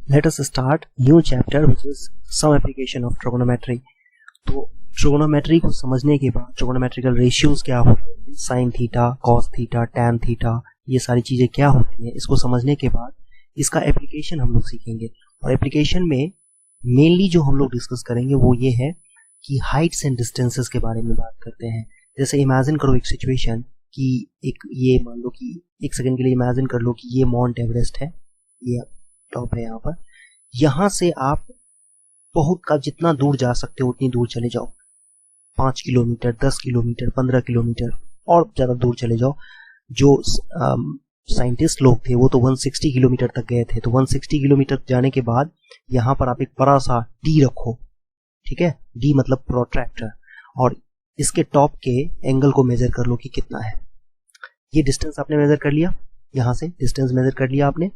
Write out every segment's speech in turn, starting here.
Let us start new chapter which is some application of trigonometry. तो trigonometry को समझने के बाद ट्रिगोनोमेट्रिकल रेशियोज क्या होते हैं, sine theta, cos theta, tan theta, ये सारी चीजें क्या होती हैं, इसको समझने के बाद इसका एप्लीकेशन हम लोग सीखेंगे। और एप्लीकेशन में मेनली जो हम लोग डिस्कस करेंगे वो ये है कि हाइट्स एंड डिस्टेंसेस के बारे में बात करते हैं। जैसे इमेजिन करो एक सिचुएशन कि एक ये मान लो कि एक सेकंड के लिए इमेजिन कर लो कि ये माउंट एवरेस्ट है, ये टॉप है यहाँ पर। यहाँ से आप बहुत का जितना दूर जा सकते हो उतनी दूर चले जाओ, 5 किलोमीटर, 10 किलोमीटर, 15 किलोमीटर और ज़्यादा दूर चले जाओ। जो साइंटिस्ट लोग थे वो तो 160 किलोमीटर तक गए थे। तो 160 किलोमीटर जाने के बाद यहाँ पर आप एक बड़ा सा डी रखो, ठीक है, डी मतलब प्रोट्रैक्टर, और इसके टॉप के एंगल को मेजर कर लो कि कितना है। ये डिस्टेंस आपने मेजर कर लिया, यहाँ से डिस्टेंस मेजर कर लिया आपने,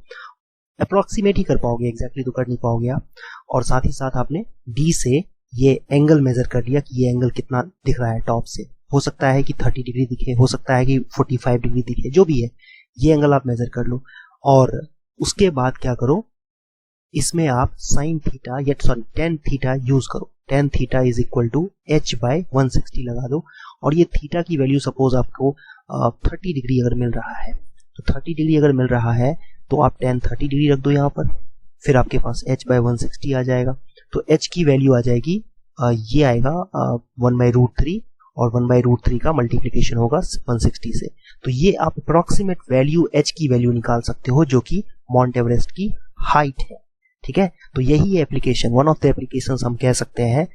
अप्रोक्सीमेट ही कर पाओगे, एग्जैक्टली तो कर नहीं पाओगे आप। और साथ ही साथ आपने डी से ये एंगल मेजर कर लिया कि ये एंगल कितना दिख रहा है टॉप से। हो सकता है कि 30 डिग्री दिखे, हो सकता है कि 45 डिग्री दिखे, जो भी है ये एंगल आप मेजर कर लो। और उसके बाद क्या करो, इसमें आप साइन थीटा या सॉरी टेन थीटा यूज करो। Tan theta is equal to h by 160 लगा दो। और ये थीटा की वैल्यू सपोज आपको 30 डिग्री अगर मिल रहा है, तो 30 डिग्री अगर मिल रहा है तो आप टेन 30 डिग्री रख दो यहाँ पर, फिर आपके पास h बाय 160 आ जाएगा। तो h की वैल्यू आ जाएगी, ये आएगा 1/√3 और 1/√3 का मल्टीप्लीकेशन होगा 160 से। तो ये आप अप्रोक्सीमेट वैल्यू h की वैल्यू निकाल सकते हो जो कि माउंट एवरेस्ट की हाइट है, ठीक है। तो यही application, one of the application हम कह सकते हैं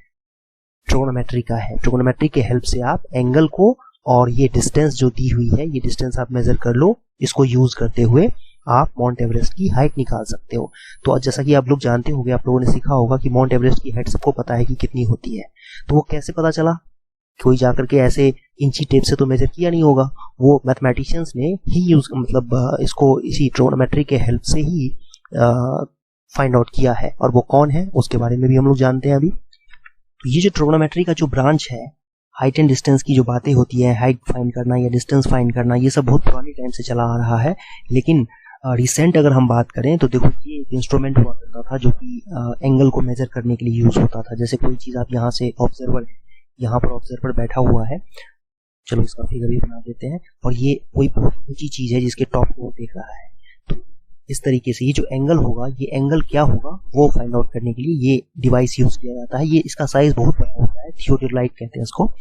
ट्रिगोनोमेट्री का है। ट्रिगोनोमेट्री के हेल्प से आप एंगल को और ये डिस्टेंस जो दी हुई है, ये डिस्टेंस आप मेजर कर लो, इसको यूज करते हुए आप माउंट एवरेस्ट की हाइट निकाल सकते हो। तो जैसा कि आप लोग जानते होंगे, आप लोगों ने सीखा होगा कि माउंट एवरेस्ट की हाइट सबको पता है कि कितनी होती है। तो वो कैसे पता चला? कोई जाकर के ऐसे इंची टेप से तो मेजर किया नहीं होगा, वो मैथमेटिशियंस ने ही यूज मतलब इसको इसी ट्रिगोनोमेट्री के हेल्प से ही फाइंड आउट किया है। और वो कौन है उसके बारे में भी हम लोग जानते हैं अभी। तो ये जो ट्रिगोनोमेट्री का जो ब्रांच है, हाइट एंड डिस्टेंस की जो बातें होती है, हाइट फाइंड करना या डिस्टेंस फाइंड करना, ये सब बहुत पुराने टाइम से चला आ रहा है। लेकिन रिसेंट अगर हम बात करें तो देखो, ये एक इंस्ट्रूमेंट हुआ करता था जो कि एंगल को मेजर करने के लिए यूज होता था। जैसे कोई चीज आप यहाँ से ऑब्जर्वर है, यहाँ पर ऑब्जर्वर बैठा हुआ है, चलो इसका फिगर भी बना देते हैं, और ये कोई बहुत ऊंची चीज है जिसके टॉप को देख रहा है। तो इस तरीके से ये जो एंगल होगा, ये एंगल क्या होगा वो फाइंड आउट करने के लिए ये डिवाइस यूज किया जाता है। ये इसका साइज बहुत बड़ा होता है, थियोडोलाइट कहते हैं इसको।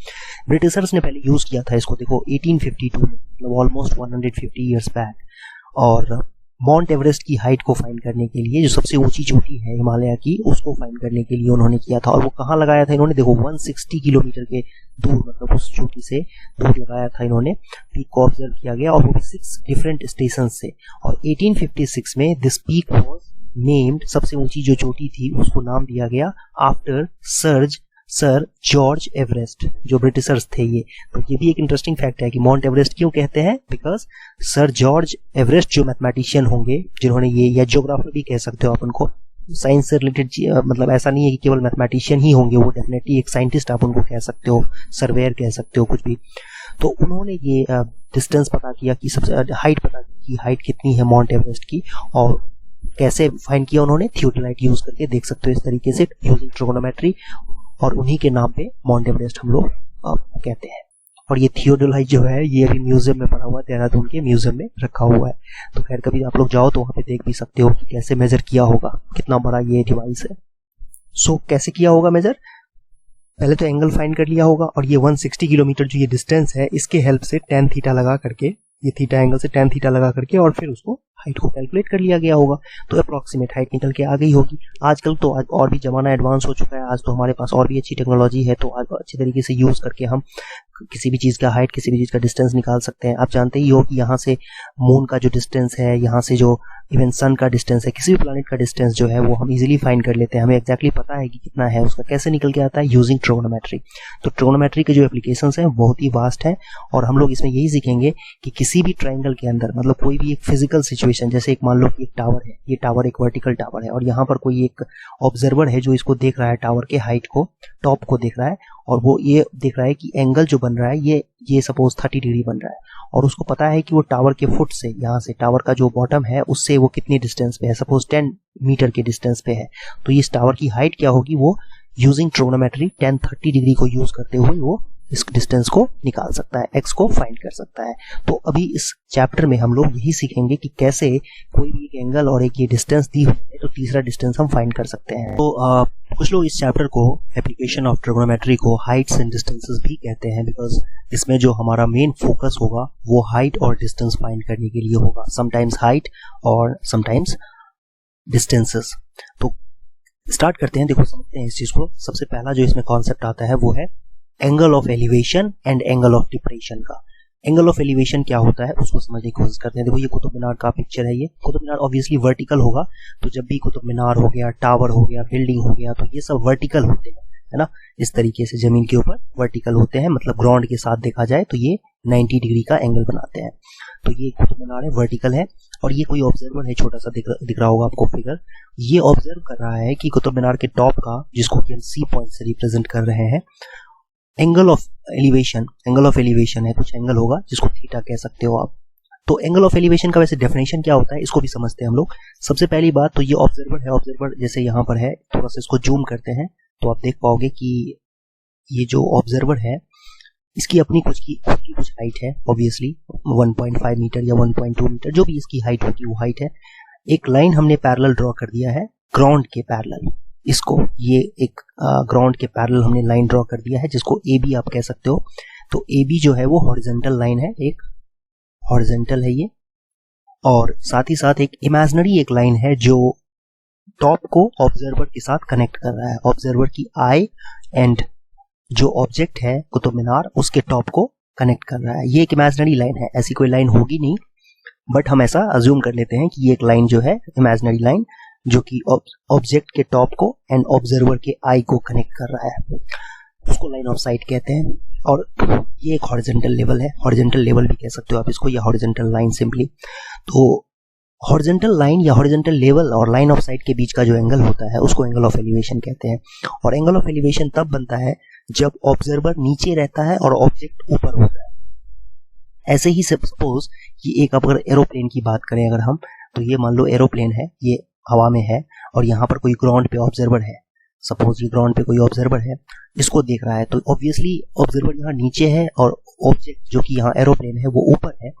ब्रिटिशर्स ने पहले यूज किया था इसको, देखो 1852 में, मतलब ऑलमोस्ट 150 ईयर्स बैक। और माउंट एवरेस्ट की हाइट को फाइंड करने के लिए, जो सबसे ऊंची चोटी है हिमालय की, उसको फाइंड करने के लिए उन्होंने किया था। और वो कहाँ लगाया था इन्होंने? देखो 160 किलोमीटर के दूर, मतलब उस चोटी से दूर लगाया था इन्होंने। पीक को ऑब्जर्व किया गया और वो भी 6 डिफरेंट स्टेशन से। और 1856 में दिस पीक वाज नेम्ड, सबसे ऊंची जो चोटी थी उसको नाम दिया गया आफ्टर सर जॉर्ज एवरेस्ट, जो ब्रिटिशर्स थे ये। तो ये भी एक इंटरेस्टिंग फैक्ट है कि माउंट एवरेस्ट क्यों कहते हैं, बिकॉज सर जॉर्ज एवरेस्ट जो मैथमेटिशियन होंगे जिन्होंने ये, या ज्योग्राफर भी कह सकते हो आप उनको, साइंस से रिलेटेड, मतलब ऐसा नहीं है कि केवल मैथमेटिशियन ही होंगे, वो डेफिनेटली एक साइंटिस्ट आप उनको कह सकते हो, सर्वेयर कह सकते हो, कुछ भी। तो उन्होंने ये डिस्टेंस पता किया कि सबसे हाइट पता की, हाइट कितनी है माउंट एवरेस्ट की। और कैसे फाइंड किया उन्होंने? थियोडोलाइट यूज करके, देख सकते हो इस तरीके से, यूजिंग ट्रिगोनोमेट्री। और उन्हीं के नाम पे माउंट एवरेस्ट हम लोग कहते हैं। और ये थियोडोलाइट जो है ये अभी म्यूजियम में पड़ा हुआ है, देहरादून के म्यूजियम में रखा हुआ है। तो खैर कभी आप लोग जाओ तो वहाँ पे देख भी सकते हो कि कैसे मेजर किया होगा, कितना बड़ा ये डिवाइस है। सो कैसे किया होगा मेजर? पहले तो एंगल फाइंड कर लिया होगा, और ये 160 किलोमीटर जो ये डिस्टेंस है, इसके हेल्प से टेन थीटा लगा करके, ये थीटा एंगल से टेन थीटा लगा करके, और फिर उसको हाइट को कैलकुलेट कर लिया गया होगा। तो अप्रोक्सीमेट हाइट निकल के आ गई होगी। आजकल तो और भी जमाना एडवांस हो चुका है, आज तो हमारे पास और भी अच्छी टेक्नोलॉजी है, तो आज अच्छी तरीके से यूज करके हम किसी भी चीज का हाइट, किसी भी चीज का डिस्टेंस निकाल सकते हैं। आप जानते ही हो कि यहाँ से मून का जो डिस्टेंस है, यहाँ से जो इवन सन का डिस्टेंस है, किसी भी प्लैनेट का डिस्टेंस जो है वो हम इजीली फाइंड कर लेते हैं। हमें एक्जैक्टली पता है कि कितना है, उसका कैसे निकल के आता है, यूजिंग ट्रिगोनोमेट्री। तो ट्रिगोनोमेट्री के जो एप्लीकेशंस हैं बहुत ही वास्ट है, और हम लोग इसमें यही सीखेंगे कि किसी भी ट्रायंगल के अंदर, मतलब कोई भी एक फिजिकल सिचुएशन एलिवेशन, जैसे एक मान लो कि एक टावर है, ये टावर एक वर्टिकल टावर है और यहाँ पर कोई एक ऑब्जर्वर है जो इसको देख रहा है, टावर के हाइट को, टॉप को देख रहा है और वो ये देख रहा है कि एंगल जो बन रहा है ये सपोज 30 डिग्री बन रहा है और उसको पता है कि वो टावर के फुट से, यहाँ से टावर का जो बॉटम है उससे वो कितनी डिस्टेंस पे है, सपोज 10 मीटर के डिस्टेंस पे है। तो इस टावर की हाइट क्या होगी, वो यूजिंग ट्रिग्नोमेट्री 10-30 डिग्री को यूज करते हुए वो इस डिस्टेंस को निकाल सकता है, एक्स को फाइंड कर सकता है। तो अभी इस चैप्टर में हम लोग यही सीखेंगे कि कैसे कोई भी एक एंगल और एक ये डिस्टेंस दी हुई है तो तीसरा डिस्टेंस हम फाइंड कर सकते हैं। तो कुछ लोग इस चैप्टर को, एप्लीकेशन ऑफ ट्रिग्नोमेट्री को, हाइट्स एंड डिस्टेंसेस भी कहते हैं, बिकॉज इसमें जो हमारा मेन फोकस होगा वो हाइट और डिस्टेंस फाइंड करने के लिए होगा, समटाइम्स हाइट और समटाइम्स डिस्टेंसेस। तो स्टार्ट करते हैं, देखो समझते हैं इस चीज को। सबसे पहला जो इसमें कॉन्सेप्ट आता है वो है angle of elevation and angle of depression का। एंगल ऑफ एलिवेशन क्या होता है उसको समझने की कोशिश करते हैं। देखो ये कुतुब मीनार का पिक्चर है, ये कुतुब मीनार ऑब्वियसली वर्टिकल होगा, तो जब भी कुतुब मीनार हो गया, टावर हो गया, बिल्डिंग हो गया, तो ये सब वर्टिकल होते हैं, है ना, इस तरीके से जमीन के ऊपर वर्टिकल होते हैं, मतलब ग्राउंड के साथ देखा जाए तो ये 90 डिग्री का एंगल बनाते हैं। तो ये कुतुब मीनार है, वर्टिकल है और ये कोई ऑब्जर्वर है, छोटा सा दिख रहा होगा आपको फिगर, ये ऑब्जर्व कर रहा है कि कुतुब मीनार के टॉप का, जिसको कि हम सी पॉइंट से रिप्रेजेंट कर रहे हैं, एंगल ऑफ एलिवेशन है, कुछ एंगल होगा जिसको थीटा कह सकते हो आप। तो एंगल ऑफ एलिवेशन का वैसे डेफिनेशन क्या होता है इसको भी समझते हैं हम लोग। सबसे पहली बात तो ये ऑब्जर्वर है, ऑब्जर्वर जैसे यहाँ पर है, थोड़ा सा इसको जूम करते हैं तो आप देख पाओगे कि ये जो ऑब्जर्वर है इसकी अपनी कुछ हाइट है, ऑब्वियसली 1.5 मीटर या 1.2 मीटर जो भी इसकी हाइट होगी वो हाइट है। एक लाइन हमने पैरेलल ड्रॉ कर दिया है ग्राउंड के पैरेलल, इसको ये एक ग्राउंड के पैरेलल हमने लाइन ड्रॉ कर दिया है जिसको ए बी आप कह सकते हो। तो ए बी जो है वो हॉरिजॉन्टल लाइन है, एक हॉरिजॉन्टल है ये, और साथ ही साथ एक इमेजिनरी एक लाइन है जो टॉप को ऑब्जर्वर के साथ कनेक्ट कर रहा है, ऑब्जर्वर की आई एंड जो ऑब्जेक्ट है कुतुब मीनार उसके टॉप को कनेक्ट कर रहा है। ये एक इमेजिनरी लाइन है, ऐसी कोई लाइन होगी नहीं, बट हम ऐसा अज्यूम कर लेते हैं कि ये एक लाइन जो है इमेजिनरी लाइन जो कि ऑब्जेक्ट के टॉप को एंड ऑब्जर्वर के आई को कनेक्ट कर रहा है, उसको लाइन ऑफ साइट कहते हैं। और ये एक हॉरिजॉन्टल लेवल है, हॉरिजॉन्टल लेवल भी कह सकते हो आप इसको, या हॉरिजॉन्टल लाइन सिंपली। तो हॉरिजॉन्टल लाइन या हॉरिजॉन्टल लेवल और लाइन ऑफ साइट के बीच का जो एंगल होता है उसको एंगल ऑफ एलिवेशन कहते हैं। और एंगल ऑफ एलिवेशन तब बनता है जब ऑब्जर्वर नीचे रहता है और ऑब्जेक्ट ऊपर होता है। ऐसे ही सपोज कि एक अगर एरोप्लेन की बात करें अगर हम, तो ये मान लो एरोप्लेन है, ये हवा में है और यहाँ पर कोई ग्राउंड पे ऑब्जर्वर है, सपोज ये ग्राउंड पे कोई ऑब्जर्वर है, इसको देख रहा है, तो ऑब्वियसली ऑब्जर्वर यहाँ नीचे है और ऑब्जेक्ट जो कि यहाँ एरोप्लेन है वो ऊपर है।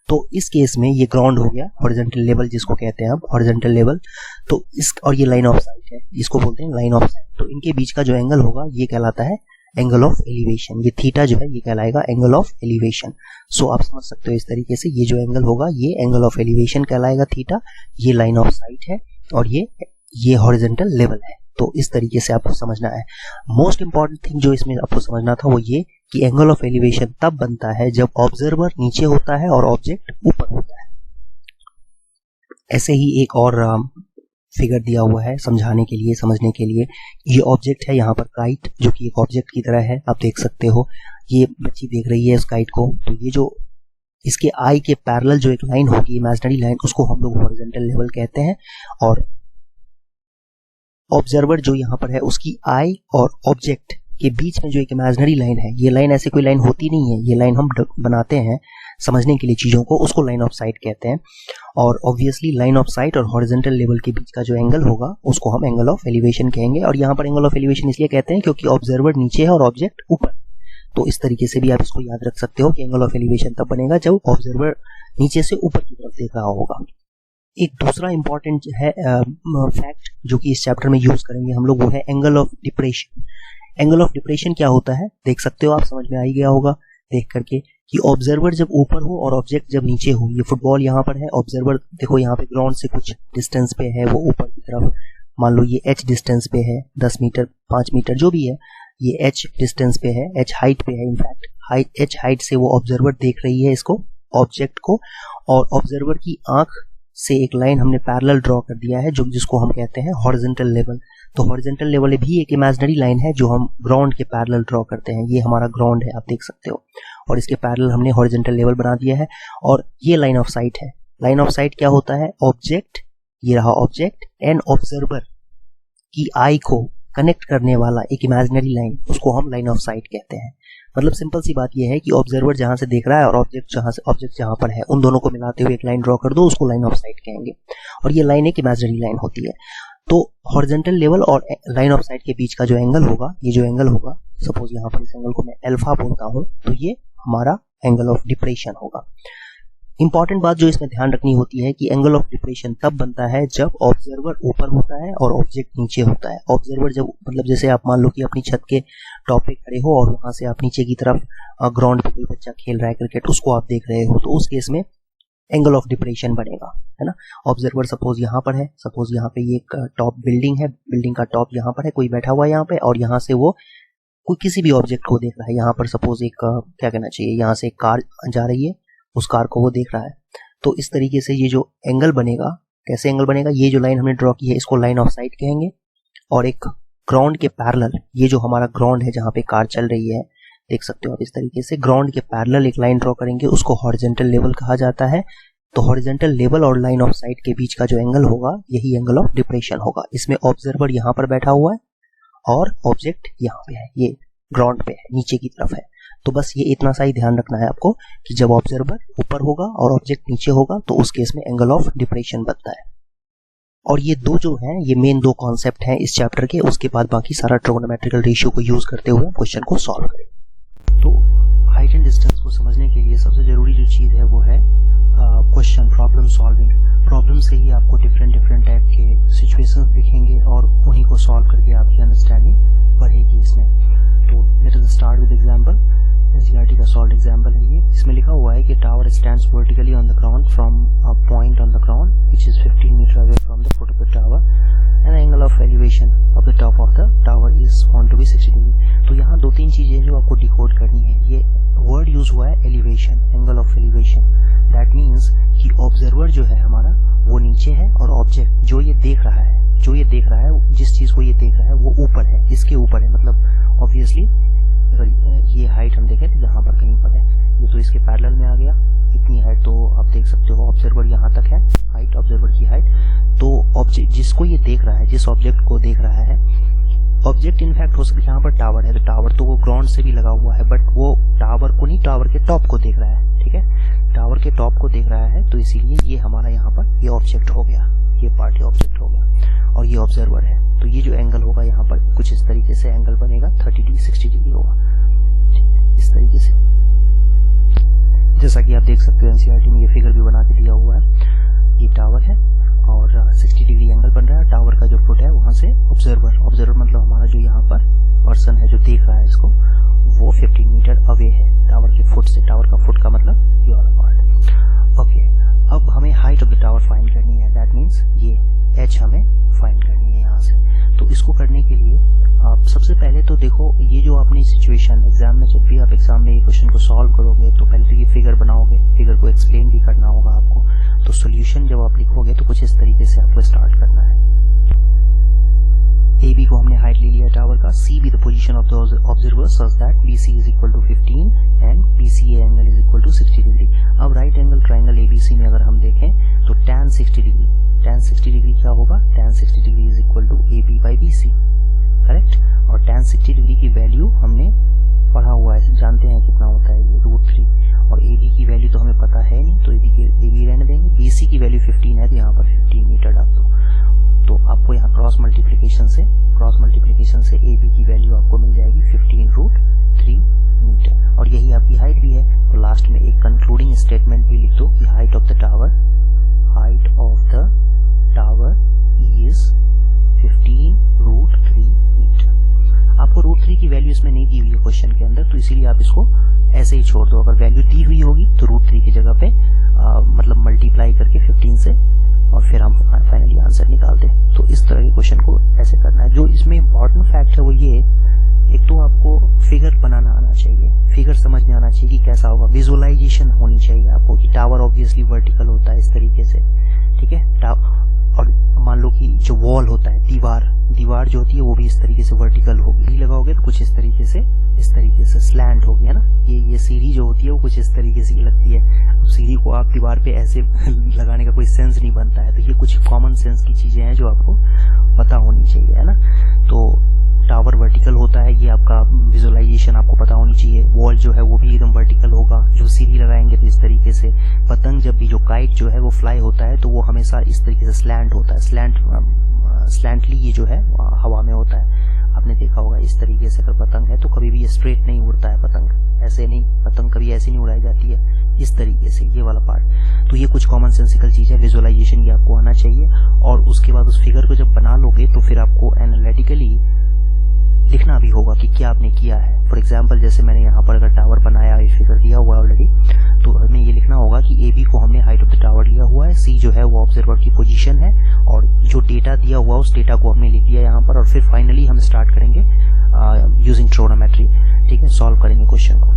तो इस केस में ये ग्राउंड हो गया, हॉरिजॉन्टल लेवल जिसको कहते हैं हम, हॉरिजॉन्टल लेवल। तो इस और ये लाइन ऑफ साइट है, इसको बोलते हैं लाइन ऑफ साइट। तो इनके बीच का जो एंगल होगा ये कहलाता है एंगल ऑफ एलिवेशन। ये थीटा जो है ये कहलाएगा एंगल ऑफ एलिवेशन। सो आप समझ सकते हो इस तरीके से, ये जो एंगल होगा ये एंगल ऑफ एलिवेशन कहलाएगा थीटा, ये लाइन ऑफ साइट है और ये हॉरिजॉन्टल लेवल है। तो इस तरीके से आपको समझना है। मोस्ट इंपॉर्टेंट थिंग जो इसमें आपको समझना था वो ये कि एंगल ऑफ एलिवेशन तब बनता है जब ऑब्जर्वर नीचे होता है और ऑब्जेक्ट ऊपर होता है। ऐसे ही एक और फिगर दिया हुआ है समझाने के लिए, समझने के लिए। ये ऑब्जेक्ट है यहाँ पर काइट, जो कि एक ऑब्जेक्ट की तरह है, आप देख सकते हो। ये बच्ची देख रही है इस काइट को, तो ये जो इसके आई के पैरेलल जो एक लाइन होगी इमेजिनरी लाइन, उसको हम लोग हॉरिजॉन्टल लेवल कहते हैं। और ऑब्जर्वर जो यहाँ पर है उसकी आई और ऑब्जेक्ट के बीच में जो एक इमेजिनरी लाइन है, ये लाइन ऐसे कोई लाइन होती नहीं है, ये लाइन हम बनाते हैं समझने के लिए चीजों को, उसको लाइन ऑफ साइट कहते हैं। और ऑब्वियसली लाइन ऑफ साइट और हॉरिजॉन्टल लेवल के बीच का जो एंगल होगा उसको हम एंगल ऑफ एलिवेशन कहेंगे। और यहाँ पर एंगल ऑफ एलिवेशन इसलिए कहते हैं क्योंकि ऑब्जर्वर नीचे है और ऑब्जेक्ट ऊपर। तो इस तरीके से भी आप इसको याद रख सकते हो कि एंगल ऑफ एलिवेशन तब बनेगा जब ऑब्जर्वर नीचे से ऊपर की तरफ देख रहा होगा। एक दूसरा इंपॉर्टेंट है फैक्ट जो कि इस चैप्टर में यूज करेंगे हम लोग, वो है angle of depression. Angle of depression क्या होता है देख सकते हो आप, समझ में आ ही गया होगा देख करके कि ऑब्जर्वर जब ऊपर हो और ऑब्जेक्ट जब नीचे हो। ये फुटबॉल यहाँ पर है, ऑब्जर्वर देखो यहाँ पे ग्राउंड से कुछ डिस्टेंस पे है, वो ऊपर की तरफ, मान लो ये h डिस्टेंस पे है, 10 मीटर 5 मीटर जो भी है, ये h डिस्टेंस पे है, h हाइट पे है, इनफैक्ट h हाइट से वो ऑब्जर्वर देख रही है इसको, ऑब्जेक्ट को। और ऑब्जर्वर की आंख से एक लाइन हमने पैरेलल ड्रॉ कर दिया है जो जिसको हम कहते हैं हॉरिजॉन्टल लेवल। तो हॉरिजॉन्टल लेवल भी एक इमेजिनरी लाइन है जो हम ग्राउंड के पैरेलल ड्रॉ करते हैं। ये हमारा ग्राउंड है, आप देख सकते हो, और इसके पैरेलल हमने हॉरिजॉन्टल लेवल बना दिया है। और ये लाइन ऑफ साइट है, लाइन ऑफ साइट क्या होता है? ऑब्जेक्ट, ये रहा ऑब्जेक्ट एंड ऑब्जर्वर की आई को कनेक्ट करने वाला एक इमेजिनरी लाइन, उसको हम लाइन ऑफ साइट कहते हैं। मतलब सिंपल सी बात यह है कि ऑब्जर्वर जहां से देख रहा है और ऑब्जेक्ट जहां पर है, उन दोनों को मिलाते हुए एक लाइन ड्रॉ कर दो, उसको लाइन ऑफ साइट कहेंगे। और ये लाइन एक इमेजिनरी लाइन होती है। तो हॉरिजॉन्टल लेवल और लाइन ऑफ साइट के बीच का जो एंगल होगा, ये जो एंगल होगा, सपोज यहाँ पर इस एंगल को मैं अल्फा बोलता हूँ, तो ये हमारा एंगल ऑफ डिप्रेशन होगा। इंपॉर्टेंट बात जो इसमें ध्यान रखनी होती है कि एंगल ऑफ डिप्रेशन तब बनता है जब ऑब्जर्वर ऊपर होता है और ऑब्जेक्ट नीचे होता है। ऑब्जर्वर जब, मतलब जैसे आप मान लो कि अपनी छत के टॉप पे खड़े हो और वहां से आप नीचे की तरफ ग्राउंड पे कोई बच्चा खेल रहा है क्रिकेट, उसको आप देख रहे हो, तो उस केस में एंगल ऑफ डिप्रेशन बनेगा, है ना। ऑब्जर्वर सपोज यहाँ पर है, सपोज यहाँ पे ये एक टॉप बिल्डिंग है, बिल्डिंग का टॉप यहाँ पर है, कोई बैठा हुआ है यहाँ पे, और यहाँ से वो कोई किसी भी ऑब्जेक्ट को देख रहा है। यहाँ पर सपोज एक क्या कहना चाहिए, यहाँ से एक कार जा रही है, उस कार को वो देख रहा है। तो इस तरीके से ये जो एंगल बनेगा, कैसे एंगल बनेगा, ये जो लाइन हमने ड्रॉ की है इसको लाइन ऑफ साइट कहेंगे। और एक ग्राउंड के पैरेलल, ये जो हमारा ग्राउंड है जहाँ पे कार चल रही है, देख सकते हो आप इस तरीके से, ग्राउंड के पैरेलल एक लाइन ड्रॉ करेंगे, उसको हॉरिजॉन्टल लेवल कहा जाता है। तो हॉरिजॉन्टल लेवल और लाइन ऑफ साइट के बीच का जो एंगल होगा, यही एंगल ऑफ डिप्रेशन होगा। इसमें ऑब्जर्वर यहाँ पर बैठा हुआ है और ऑब्जेक्ट यहाँ पे है, ये ग्राउंड पे है, नीचे की तरफ है। तो बस ये इतना सा ही ध्यान रखना है आपको कि जब ऑब्जर्वर ऊपर होगा और ऑब्जेक्ट नीचे होगा, तो उस केस में एंगल ऑफ डिप्रेशन बनता है। और ये दो जो हैं, ये मेन दो कॉन्सेप्ट हैं इस चैप्टर के। उसके बाद बाकी सारा ट्रिगोनोमेट्रिकल रेशियो को यूज करते हुए क्वेश्चन को सॉल्व करें। तो हाइट एंड डिस्टेंस को समझने के लिए सबसे जरूरी जो चीज है वो है क्वेश्चन प्रॉब्लम सॉल्विंग। प्रॉब्लम से ही आपको डिफरेंट टाइप के सिचुएशंस दिखेंगे और उन्हीं को सॉल्व करके आपकी अंडरस्टैंडिंग बढ़ेगी इसमें। तो let us start with example. NCERT का सॉल्व एग्जांपल है ये। इसमें लिखा हुआ है कि tower stands vertically on the ground from a point on the ground which is 15 metre away from the foot of the tower and angle of elevation of the top of the tower is found to be 60 degree. तो यहाँ दो तीन चीजें जो आपको decode करनी है। ये वर्ड यूज हुआ है elevation, angle of elevation. That means कि ऑब्जर्वर जो है हमारा वो नीचे है और ऑब्जेक्ट जो ये देख रहा है, जिस चीज को ये देख रहा है वो ऊपर है, इसके ऊपर है। मतलब ऑब्वियसली अगर ये हाइट हम देखें तो यहाँ पर कहीं पर है, ये तो इसके पैरेलल में आ गया। इतनी हाइट तो आप देख सकते हो, ऑब्जर्वर यहाँ तक है, हाइट ऑब्जर्वर की हाइट। तो ऑब्जेक्ट जिसको ये देख रहा है, जिस ऑब्जेक्ट को देख रहा है, ऑब्जेक्ट इनफैक्ट हो सकता है यहाँ पर टावर है, तो टावर तो वो ग्राउंड से भी लगा हुआ है, बट वो टावर को नहीं, टावर के टॉप को देख रहा है। ठीक है, टावर के टॉप को देख रहा है, तो इसीलिए ये हमारा यहाँ पर ये ऑब्जेक्ट हो गया, ये पार्ट ये ऑब्जेक्ट हो गया और ये ऑब्जर्वर है। तो ये जो एंगल होगा यहाँ पर कुछ इस तरीके से एंगल बनेगा, 30 डिग्री 60 डिग्री होगा इस तरीके से। जैसा कि आप देख सकते हो एनसीईआरटी में ये फिगर भी बना के दिया हुआ है। ये टावर है और 60 डिग्री एंगल बन रहा है। टावर का जो फुट है वहां से ऑब्जर्वर मतलब हमारा जो यहाँ पर पर्सन है जो देख रहा है इसको, वो 15 मीटर अवे है टावर के फुट से। टावर का फुट का मतलब ये वाला पार्ट। ओके, अब हमें height of the tower find करनी है। दैट मीन्स ये h हमें फाइंड करनी है यहाँ से। तो इसको करने के लिए आप सबसे पहले तो देखो, ये जो आपने सिचुएशन एग्जाम में, जब भी आप एग्जाम में ये क्वेश्चन को सॉल्व करोगे तो पहले तो ये फिगर बनाओगे, फिगर को एक्सप्लेन भी करना होगा आपको। तो सॉल्यूशन जब आप लिखोगे तो कुछ इस तरीके से आपको स्टार्ट करना है। AB को हमने हाइट ले लिया टावर का, C be the position of the observer such that BC is equal to 15 and BCA angle is equal to 60 degree. अब राइट एंगल ट्राइंगल ABC में अगर हम देखें तो tan 60 डिग्री क्या होगा, tan 60 degree is equal to AB by BC, correct. और tan 60 degree की वैल्यू हमने पढ़ा हुआ है, जानते हैं कितना होता है ये, √3। और AB की वैल्यू तो हमें पता है नहीं, तो AB रहने देंगे। BC की वैल्यू 15 है, तो यहाँ पर 15 मीटर डाल दो। तो आपको यहाँ क्रॉस मल्टीप्लिकेशन से AB की वैल्यू आपको मिल जाएगी 15√3 मीटर। और यही आपकी हाइट भी है। तो लास्ट में एक कंक्लूडिंग स्टेटमेंट भी लिख दो कि height of the tower is 15√3 metre. आपको √3 की वैल्यू इसमें नहीं दी हुई है क्वेश्चन के अंदर, तो इसीलिए आप इसको ऐसे ही छोड़ दो। अगर वैल्यू दी हुई होगी तो √3 की जगह पे मतलब मल्टीप्लाई करके 15 से और फिर हम फाइनली आंसर निकाल दें। तो इस तरह के क्वेश्चन को ऐसे करना है। जो इसमें इम्पोर्टेंट फैक्ट है वो ये, एक तो आपको फिगर बनाना आना चाहिए, फिगर समझने आना चाहिए कि कैसा होगा, विजुअलाइजेशन होनी चाहिए आपको कि टावर ऑब्वियसली वर्टिकल होता है इस तरीके से। ठीक है, और मान लो कि जो वॉल होता है, दीवार जो होती है वो भी इस तरीके से वर्टिकल होगी, नहीं लगाओगे तो कुछ इस तरीके से स्लैंट होगी, है ना। ये सीढ़ी जो होती है वो कुछ इस तरीके से लगती है। अब सीढ़ी को आप दीवार पे ऐसे लगाने का कोई सेंस नहीं बनता है। तो ये कुछ कॉमन सेंस की चीजें हैं जो आपको पता होनी चाहिए, है ना। तो टावर वर्टिकल होता है, ये आपका विजुअलाइजेशन आपको पता होनी चाहिए। वॉल जो है वो भी एकदम वर्टिकल होगा, जो सीढ़ी लगाएंगे तो इस तरीके से। पतंग जब भी, जो काइट जो है वो फ्लाई होता है तो वो हमेशा इस तरीके से स्लैंट होता है, स्लैंटली ये जो है हवा में होता है। आपने देखा होगा इस तरीके से अगर पतंग है तो कभी भी ये स्ट्रेट नहीं उड़ता है पतंग, ऐसे नहीं, पतंग कभी ऐसे नहीं उड़ाई जाती है, इस तरीके से, ये वाला पार्ट। तो ये कुछ कॉमन सेंसिकल चीज है, विजुअलाइजेशन ये आपको आना चाहिए। और उसके बाद उस फिगर को जब बना लोगे तो फिर आपको एनालिटिकली लिखना भी होगा कि क्या आपने किया है। फॉर एग्जाम्पल जैसे मैंने यहाँ पर अगर टावर बनाया, ये फिगर दिया हुआ है ऑलरेडी, तो हमें ये लिखना होगा कि ए बी को हमने हाइट ऑफ द टावर लिया हुआ है, सी जो है वो ऑब्जर्वर की पोजीशन है, और जो डेटा दिया हुआ उस डेटा को हमने लिख दिया यहाँ पर। और फिर फाइनली हम स्टार्ट करेंगे यूजिंग ट्रिगोनोमेट्री, ठीक है, सॉल्व करेंगे क्वेश्चन को।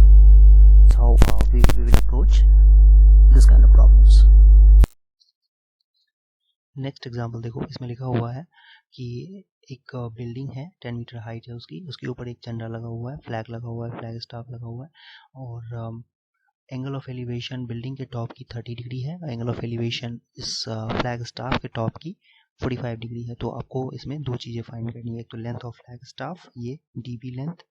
How we will approach this kind of problems. Next example देखो, इसमें लिखा हुआ है कि एक बिल्डिंग है, 10 मीटर हाइट है उसके ऊपर एक झंडा लगा हुआ है, फ्लैग लगा हुआ है, फ्लैग स्टाफ लगा हुआ है, और एंगल ऑफ एलिवेशन बिल्डिंग के टॉप की 30 डिग्री है, एंगल ऑफ एलिवेशन इस फ्लैग स्टाफ के टॉप की 45 डिग्री है। तो आपको इसमें दो चीज़ें फाइंड करनी है, एक तो लेंथ ऑफ फ्लैग स्टाफ, ये dB length,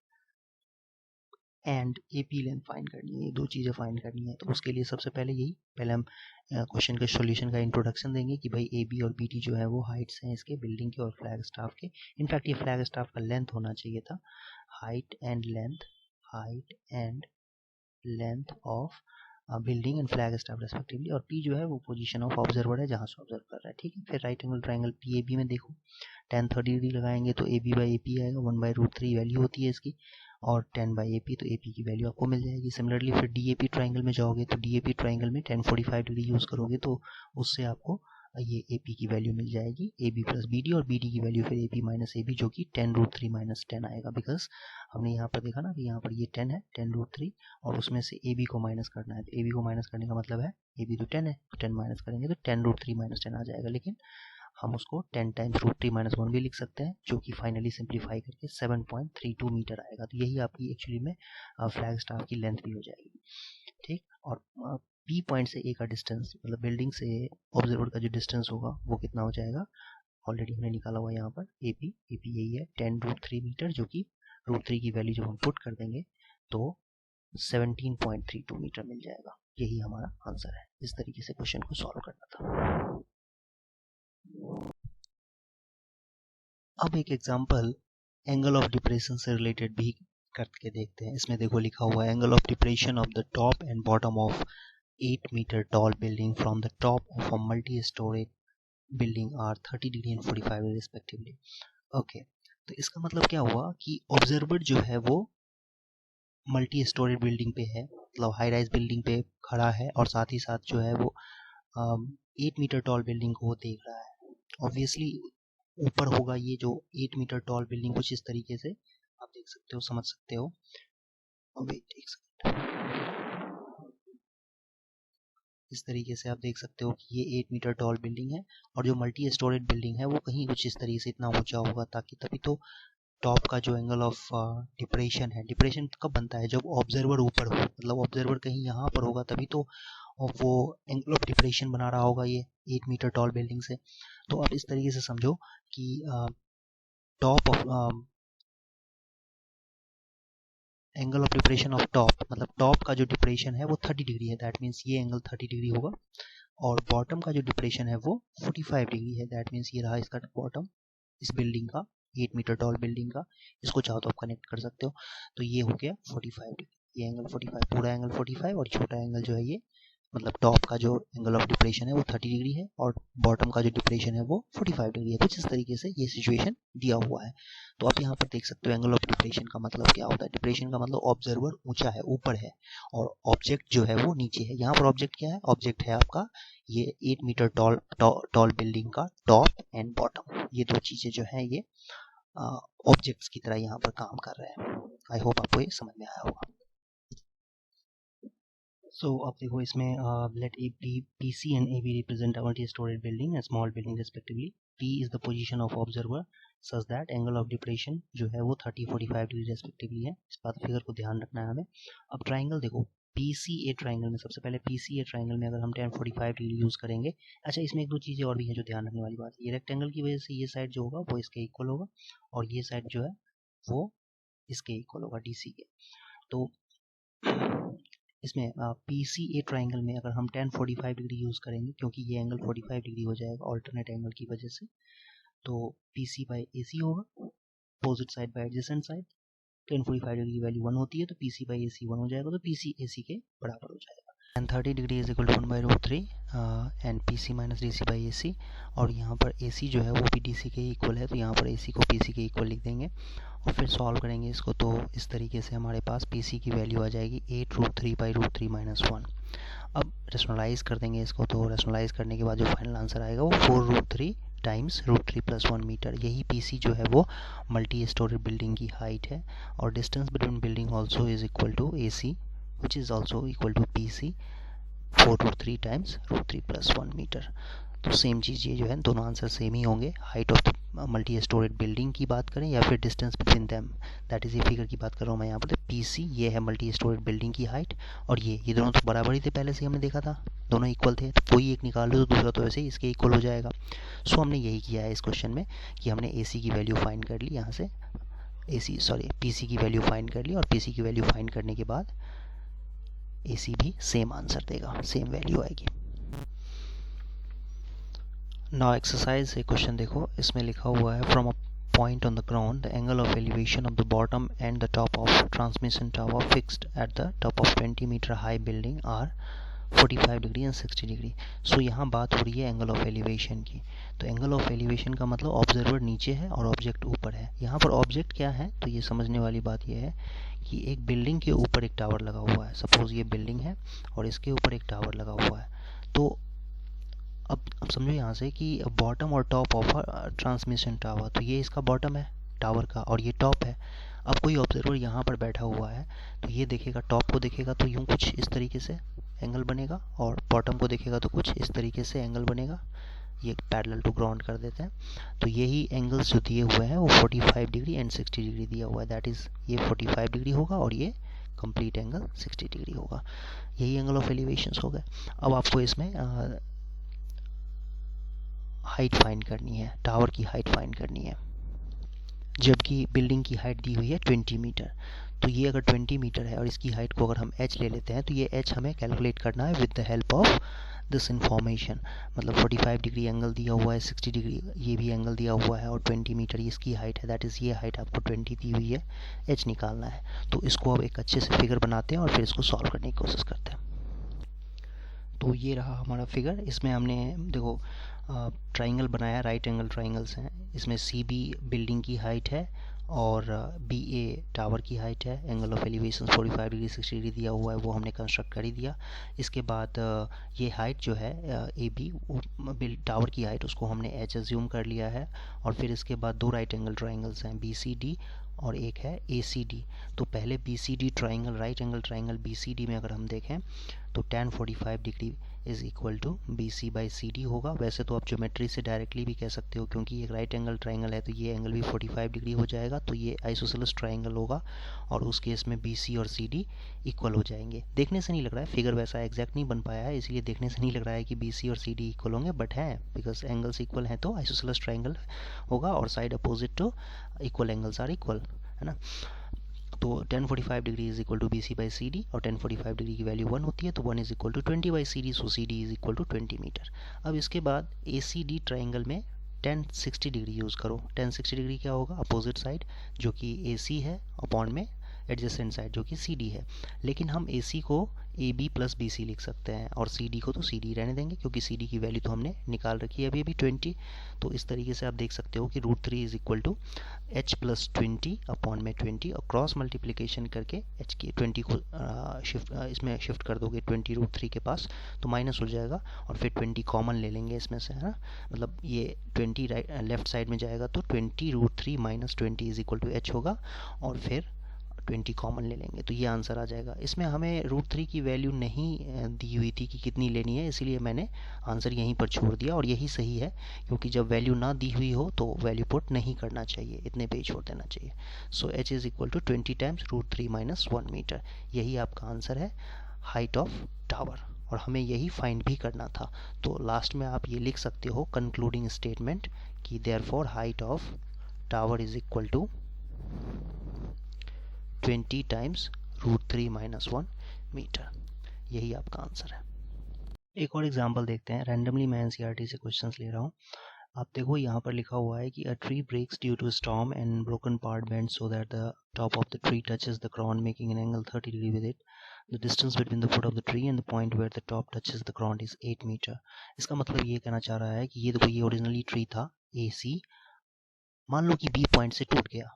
and AP length find करनी है, ये दो चीज़ें फाइंड करनी है। तो उसके लिए सबसे पहले हम क्वेश्चन के सॉल्यूशन का इंट्रोडक्शन देंगे कि भाई ए बी और बी टी जो है वो हाइट्स हैं इसके, बिल्डिंग के और फ्लैग स्टाफ के। इनफैक्ट ये फ्लैग स्टाफ का लेंथ होना चाहिए था, height and length of building and flag staff respectively. और पी जो है वो पोजीशन ऑफ ऑब्जर्वर है जहाँ से ऑब्जर्व कर रहा है, ठीक है। फिर right angle triangle P A B में देखो, tan 30 डिग्री लगाएंगे तो A B by A P आएगा, 1/√3 वैल्यू होती है इसकी, और 10 बाई ए पी, तो ए पी की वैल्यू आपको मिल जाएगी। सिमिलरली फिर डी ए पी ट्राइंगल में जाओगे तो डी ए पी ट्राइंगल में tan 45 डिग्री यूज़ करोगे तो उससे आपको ये ए पी की वैल्यू मिल जाएगी, A B plus B D, और बी डी की वैल्यू फिर A P minus A B जो कि 10√3 माइनस 10 आएगा, बिकॉज हमने यहाँ पर देखा ना कि यहाँ पर ये 10 है, 10√3, और उसमें से ए बी को माइनस करना है। तो ए बी को माइनस करने का मतलब है ए बी तो 10 है, तो 10 माइनस करेंगे तो 10√3 माइनस 10 आ जाएगा। लेकिन हम उसको 10 टाइम्स √3 माइनस 1 भी लिख सकते हैं, जो कि फाइनली सिंप्लीफाई करके 7.32 मीटर आएगा। तो यही आपकी एक्चुअली में फ्लैग स्टाफ की लेंथ भी हो जाएगी, ठीक। और पी पॉइंट से ए का डिस्टेंस, मतलब बिल्डिंग से ऑब्जर्वर का जो डिस्टेंस होगा वो कितना हो जाएगा, ऑलरेडी हमने निकाला हुआ यहाँ पर ए पी यही है 10√3 मीटर, जो कि √3 की वैल्यू जब हम पुट कर देंगे तो 17.32 मीटर मिल जाएगा। यही हमारा आंसर है। इस तरीके से क्वेश्चन को सॉल्व करना था। अब एक एग्जांपल एंगल ऑफ डिप्रेशन से रिलेटेड भी करके देखते हैं। इसमें देखो लिखा हुआ है angle of depression of the top and bottom of 8 metre tall building from the top of a multi storage building are 30 degree and 45 degree respectively. Okay, तो इसका मतलब क्या हुआ कि ऑब्जर्वर जो है वो मल्टी स्टोरेज बिल्डिंग पे है, मतलब हाई राइज बिल्डिंग पे खड़ा है, और साथ ही साथ जो है वो 8 मीटर टॉल बिल्डिंग को देख रहा है। ऑब्वियसली ऊपर होगा ये जो 8 मीटर टॉल बिल्डिंग, कुछ इस तरीके से आप देख सकते हो, समझ सकते हो। वेट एक सेकंड, इस तरीके से आप देख सकते हो कि ये 8 मीटर टॉल बिल्डिंग है, और जो मल्टी स्टोरेज बिल्डिंग है वो कहीं कुछ इस तरीके से इतना ऊंचा होगा, ताकि तभी तो टॉप का जो एंगल ऑफ डिप्रेशन है, डिप्रेशन कब बनता है जब ऑब्जर्वर ऊपर हो, मतलब ऑब्जर्वर कहीं यहाँ पर होगा तभी तो वो एंगल ऑफ डिप्रेशन बना रहा होगा ये 8 मीटर टॉल बिल्डिंग से। तो आप इस तरीके से समझो कि top of angle of depression of top, मतलब टॉप का जो डिप्रेशन है वो 30 डिग्री है, दैट मीन्स ये एंगल 30 डिग्री होगा, और बॉटम का जो डिप्रेशन है वो 45 डिग्री है, दैट मीन्स ये रहा इसका बॉटम, इस बिल्डिंग का, 8 मीटर टॉल बिल्डिंग का। इसको चाहो तो आप कनेक्ट कर सकते हो। तो ये हो गया 45 डिग्री, ये एंगल 45, पूरा एंगल 45, और छोटा एंगल जो है ये, मतलब टॉप का जो एंगल ऑफ डिप्रेशन है वो 30 डिग्री है, और बॉटम का जो डिप्रेशन है वो 45 डिग्री है। कुछ इस तरीके से ये सिचुएशन दिया हुआ है। तो आप यहाँ पर देख सकते हो एंगल ऑफ डिप्रेशन का मतलब क्या होता है। डिप्रेशन का मतलब ऑब्जर्वर ऊंचा है, ऊपर है, और ऑब्जेक्ट जो है वो नीचे है। यहाँ पर ऑब्जेक्ट क्या है, ऑब्जेक्ट है आपका ये 8 मीटर टॉल बिल्डिंग का टॉप एंड बॉटम, ये दो चीजें जो है ये ऑब्जेक्ट्स की तरह यहाँ पर काम कर रहे हैं। आई होप आपको ये समझ में आया होगा। So अब देखो इसमें let A B PC and AB represent a multi-storied building and small building respectively. P is the position of observer such that angle of depression जो है वो 30-45 डिग्री रेस्पेक्टिवली है. इस बात फिगर को ध्यान रखना है हमें. अब ट्राइंगल देखो PCA ट्राइंगल में, सबसे पहले PCA ट्राइंगल में अगर हम 10-45 डिग्री यूज़ करेंगे. अच्छा, इसमें एक दो चीज़ें और भी हैं जो ध्यान रखने वाली बात है. ये रेक्टेंगल की वजह से ये साइड जो होगा वो इसके इक्वल होगा और ये साइड जो है वो इसके इक्वल होगा DC के. तो इसमें PCA ट्राइंगल में अगर हम 10-45 डिग्री यूज़ करेंगे, क्योंकि ये एंगल 45 डिग्री हो जाएगा ऑल्टरनेट एंगल की वजह से, तो PC बाई AC होगा, opposite side by adjacent side. 10-45 degree की वैल्यू 1 होती है तो PC बाई AC 1 हो जाएगा, तो PC AC के बराबर हो जाएगा. And 30 degree is equal to 1/√3 and PC minus DC by AC. और यहाँ पर AC जो है वो भी DC के इक्वल है, तो यहाँ पर AC को PC के इक्वल लिख देंगे और फिर सॉल्व करेंगे इसको. तो इस तरीके से हमारे पास PC की वैल्यू आ जाएगी 8√3/√3 - 1. अब रेशनलाइज कर देंगे इसको, तो रेशनलाइज करने के बाद जो फाइनल आंसर आएगा वो 4√3 टाइम्स √3 + 1 मीटर. यही PC जो है वो मल्टी स्टोरी बिल्डिंग की हाइट है. और distance between building also is equal to AC which is also equal to PC 4√3 times √3 + 1 metre. तो सेम चीज़ ये जो है, दोनों आंसर सेम ही होंगे. Height of the multi storeyed building की बात करें या फिर distance between them, that is ये फिगर की बात कर रहा हूँ मैं यहाँ पर. तो PC ये है मल्टी स्टोरेड बिल्डिंग की हाइट और ये दोनों तो बराबर ही थे, पहले से हमने देखा था दोनों इक्वल थे. तो कोई एक निकाल लो तो दूसरा तो वैसे ही इसके इक्वल हो जाएगा. सो हमने यही किया है इस क्वेश्चन में कि हमने AC की वैल्यू फाइंड कर ली, यहाँ से PC की वैल्यू फाइंड कर ली और PC की वैल्यू फाइंड करने के बाद AC भी सेम आंसर देगा, सेम वैल्यू आएगी. नाउ एक्सरसाइज से क्वेश्चन देखो, इसमें लिखा हुआ है from a point on the ground the angle of elevation of the bottom and the top of transmission tower fixed at the top of 20 metre high building are 45 degree and 60 degree. So यहाँ बात हो रही है angle of elevation की. तो angle of elevation का मतलब observer नीचे है और ऑब्जेक्ट ऊपर है. यहाँ पर ऑब्जेक्ट क्या है, तो ये समझने वाली बात यह है कि एक बिल्डिंग के ऊपर एक टावर लगा हुआ है. सपोज ये बिल्डिंग है और इसके ऊपर एक टावर लगा हुआ है. तो अब समझो यहाँ से कि बॉटम और टॉप ऑफ ट्रांसमिशन टावर, तो ये इसका बॉटम है टावर का और ये टॉप है. अब कोई ऑब्जर्वर यहाँ पर बैठा हुआ है तो ये देखेगा, टॉप को देखेगा तो यूँ कुछ इस तरीके से एंगल बनेगा और बॉटम को देखेगा तो कुछ इस तरीके से एंगल बनेगा. ये पैरेलल टू ग्राउंड कर देते हैं. तो यही एंगल्स जो दिए हुए हैं वो 45 डिग्री एंड 60 डिग्री दिया हुआ है. दैट इज़ ये 45 डिग्री होगा और ये कंप्लीट एंगल 60 डिग्री होगा. यही एंगल ऑफ एलिवेशंस हो गए. अब आपको इसमें हाइट फाइंड करनी है, टावर की हाइट फाइंड करनी है, जबकि बिल्डिंग की हाइट दी हुई है 20 मीटर. तो ये अगर 20 मीटर है और इसकी हाइट को अगर हम h ले लेते हैं तो ये h हमें कैलकुलेट करना है with the help of this information. मतलब 45 डिग्री एंगल दिया हुआ है, 60 डिग्री ये भी एंगल दिया हुआ है और 20 मीटर इसकी हाइट है. दैट इज़ ये हाइट आपको 20 दी हुई है, h निकालना है. तो इसको अब एक अच्छे से फिगर बनाते हैं और फिर इसको सॉल्व करने की कोशिश करते हैं. तो ये रहा हमारा फिगर. इसमें हमने देखो ट्राइंगल बनाया, राइट एंगल ट्राइंगल्स हैं. इसमें CB बिल्डिंग की हाइट है और BA टावर की हाइट है. Angle of elevation 45 degree 60 degree दिया हुआ है, वो हमने कंस्ट्रक्ट कर ही दिया. इसके बाद ये हाइट जो है AB टावर की हाइट, उसको हमने h अज्यूम कर लिया है. और फिर इसके बाद दो राइट एंगल ट्राइंगल्स हैं BCD और एक है ACD. तो पहले BCD triangle, right angle triangle BCD में अगर हम देखें तो tan 45 degree is equal to BC by CD होगा. वैसे तो आप ज्योमेट्री से डायरेक्टली भी कह सकते हो, क्योंकि एक राइट एंगल ट्राइंगल है तो ये एंगल भी 45 डिग्री हो जाएगा. तो ये आइसोसेलेस ट्राइंगल होगा और उस केस में BC और CD इक्वल हो जाएंगे. देखने से नहीं लग रहा है, फिगर वैसा एग्जैक्ट नहीं बन पाया है, इसलिए देखने से नहीं लग रहा है कि BC और CD इक्वल होंगे, बट है बिकॉज एंगल्स इक्वल हैं तो आइसोसेलेस ट्राइंगल होगा और side opposite to equal angles are equal, है ना. तो tan 45 degree is equal to BC by CD और tan 45 डिग्री की वैल्यू 1 होती है तो 1 is equal to 20 by CD. So CD is equal to 20 metre. अब इसके बाद ACD ट्राइंगल में tan 60 डिग्री यूज़ करो. tan 60 डिग्री क्या होगा, अपोजिट साइड जो कि AC है अपॉन में एडजेसेंट साइड जो कि CD है. लेकिन हम AC को AB प्लस BC लिख सकते हैं और CD को तो CD रहने देंगे, क्योंकि CD की वैल्यू तो हमने निकाल रखी है अभी 20. तो इस तरीके से आप देख सकते हो कि √3 is equal to h plus 20 upon में 20 और क्रॉस मल्टीप्लिकेशन करके h की 20 को इसमें शिफ्ट कर दोगे 20 √3 के पास तो माइनस हो जाएगा और फिर 20 कॉमन ले लेंगे इसमें से, है ना. मतलब ये 20 लेफ्ट साइड में जाएगा तो 20 √3 - 20 इज इक्वल टू h होगा और फिर 20 कॉमन ले लेंगे तो ये आंसर आ जाएगा। इसमें हमें √3 की वैल्यू नहीं दी हुई थी कि कितनी लेनी है, इसीलिए मैंने आंसर यहीं पर छोड़ दिया और यही सही है, क्योंकि जब वैल्यू ना दी हुई हो तो वैल्यू पुट नहीं करना चाहिए, इतने पे ही छोड़ देना चाहिए। So h is equal to 20 times √3 - 1 metre, यही आपका आंसर है हाइट ऑफ टावर, और हमें यही फाइंड भी करना था। तो लास्ट में आप ये लिख सकते हो कंक्लूडिंग स्टेटमेंट कि therefore height of tower is equal to 20 times √3 - 1 metre, यही आपका आंसर है। एक और एग्जांपल देखते हैं, रैंडमली मैं एनसीईआरटी से क्वेश्चंस ले रहा हूँ। आप देखो यहाँ पर लिखा हुआ है कि a tree breaks due to storm and broken part bend so that the top of the tree touches the ground making an angle 30 degree with it. The distance between the foot of the tree and the point where the top touches the ground is 8 metre. इसका मतलब ये कहना चाह रहा है कि ये देखो, ये ओरिजिनली ट्री था AC, मान लो कि B पॉइंट से टूट गया।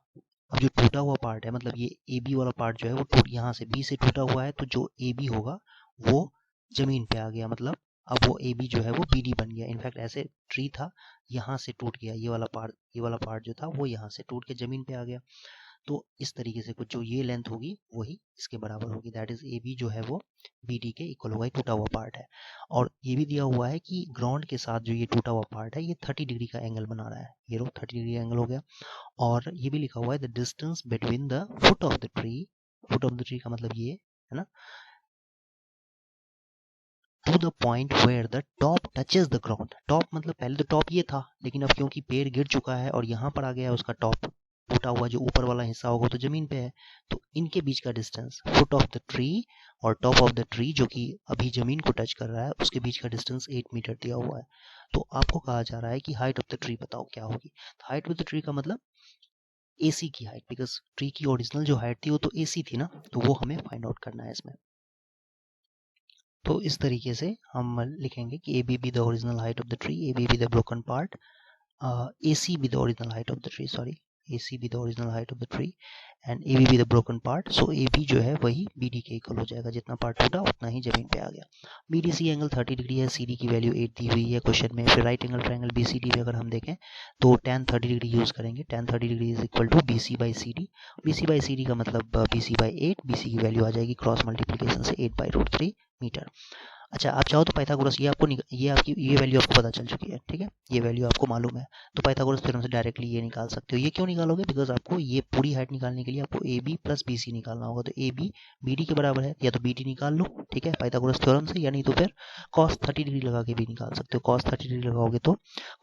अब जो टूटा हुआ पार्ट है, मतलब ये AB वाला पार्ट जो है वो टूट, यहाँ से B से टूटा हुआ है, तो जो AB होगा वो जमीन पे आ गया, मतलब अब वो AB जो है वो BD बन गया। इनफैक्ट ऐसे ट्री था, यहाँ से टूट गया, ये वाला पार्ट जो था वो यहाँ से टूट के जमीन पे आ गया। तो इस तरीके से कुछ जो ये लेंथ होगी वही इसके बराबर होगी, दैट इज AB जो है वो BD के इक्वल होगा, टूटा हुआ पार्ट है। और ये भी दिया हुआ है कि ग्राउंड के साथ जो ये टूटा हुआ पार्ट है ये 30 डिग्री का एंगल बना रहा है, ये 30 डिग्री एंगल हो गया। और ये भी लिखा हुआ है the distance between the foot of the tree का मतलब ये है ना, to the point where the top touches the ground. Top मतलब पहले तो टॉप ये था, लेकिन अब क्योंकि पेड़ गिर चुका है और यहाँ पर आ गया है उसका टॉप, टूटा हुआ जो ऊपर वाला हिस्सा होगा तो जमीन पे है, तो इनके बीच का distance foot of the tree और टॉप ऑफ द ट्री जो कि अभी जमीन को टच कर रहा है, उसके बीच का डिस्टेंस 8 मीटर दिया हुआ है। तो आपको कहा जा रहा है कि हाइट ऑफ द ट्री बताओ क्या होगी। हाइट ऑफ द ट्री का मतलब AC की हाइट, बिकॉज ट्री की ओरिजिनल जो हाइट थी वो तो AC थी ना, तो वो हमें फाइंड आउट करना है इसमें। तो इस तरीके से हम लिखेंगे कि AB be the original height of the tree, AB be the broken part, AC be the original height of the tree, AC be the original height of the tree and AB be the broken part. So AB जो है वही BD के equal हो जाएगा, जितना part टूटा उतना ही जमीन पे आ गया। BDC एंगल 30 डिग्री है, CD की वैल्यू 8 दी हुई है क्वेश्चन में। फिर राइट एंगल ट्रायंगल BCD में अगर हम देखें तो tan 30 डिग्री यूज करेंगे, tan 30 degree is equal to BC by CD। BC by CD का मतलब BC बाई 8, BC की वैल्यू आ जाएगी क्रॉस मल्टीप्लीकेशन से 8 बाई √3 मीटर। अच्छा, आप चाहो तो पाइथागोरस, ये वैल्यू आपको पता चल चुकी है, ठीक है, ये वैल्यू आपको मालूम है, तो पाइथागोरस थ्योरम से डायरेक्टली ये निकाल सकते हो। ये क्यों निकालोगे, बिकॉज आपको ये पूरी हाइट निकालने के लिए आपको AB प्लस BC निकालना होगा, तो AB BD के बराबर है, या तो BD निकाल लो, ठीक है, पाइथागोरस थ्योरम से, या नहीं तो फिर cos 30 डिग्री लगा के भी निकाल सकते हो। cos 30 डिग्री लगाओगे तो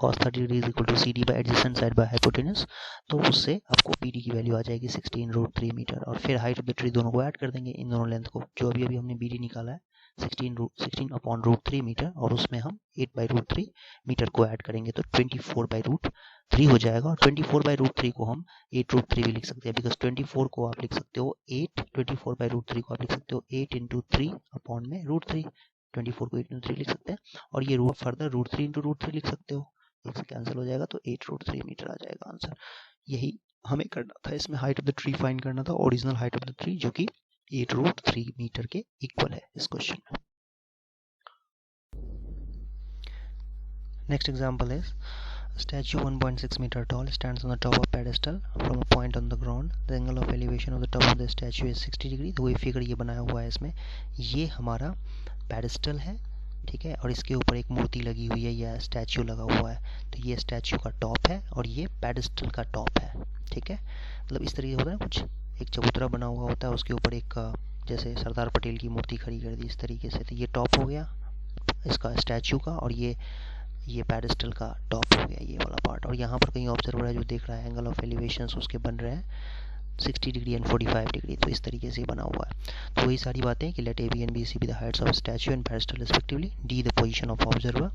cos 30 degree is equal to CD by adjacent side by hypotenuse, तो उससे आपको BD की वैल्यू आ जाएगी 16 √3 मीटर। और फिर हाइट ऑफ द ट्री दोनों को ऐड कर देंगे, इन दोनों लेंथ को, जो अभी हमने BD निकाला है 16 अपॉन √3 मीटर, और उसमें हम 8 बाई √3 मीटर को ऐड करेंगे तो 24 बाई √3 हो जाएगा। और 24 बाई √3 को हम 8 √3 भी लिख सकते हैं, बिकॉज 24 को आप लिख सकते हो 24 बाई √3 को आप लिख सकते हो 8 इंटू 3 अपॉन में √3, 24 को 8 इंटू 3 लिख सकते हैं, और ये फर्दर √3 इंटू √3 लिख सकते हो, इससे कैंसिल हो जाएगा, तो 8 √3 मीटर आ जाएगा आंसर। यही हमें करना था, इसमें height of the tree find करना था, original height of the tree, जो कि 8 √3 मीटर के इक्वल है इस क्वेश्चन में। Next example is a statue 1.6 meter tall stands on the top of pedestal from a point on the ground. The angle of elevation of the top of the statue is 60 degree। तो ये figure ये बनाया हुआ है इसमें, ये हमारा pedestal है, ठीक है, और इसके ऊपर एक मूर्ति लगी हुई है या स्टैचू लगा हुआ है, तो ये स्टैचू का टॉप है और ये पेडेस्टल का टॉप है, ठीक है। मतलब इस तरीके होता है कुछ, एक चबूतरा बना हुआ होता है, उसके ऊपर एक जैसे सरदार पटेल की मूर्ति खड़ी कर दी इस तरीके से, तो ये टॉप हो गया इसका स्टैचू का, और ये पेडेस्टल का टॉप हो गया ये वाला पार्ट। और यहाँ पर कहीं ऑब्जर्वर है जो देख रहा है एंगल ऑफ एलिवेशंस उसके बन रहे हैं 60 डिग्री एंड 45 डिग्री, तो इस तरीके से बना हुआ है। तो वही सारी बातें कि let AB and BC be the heights of statue and pedestal respectively, D the position of observer,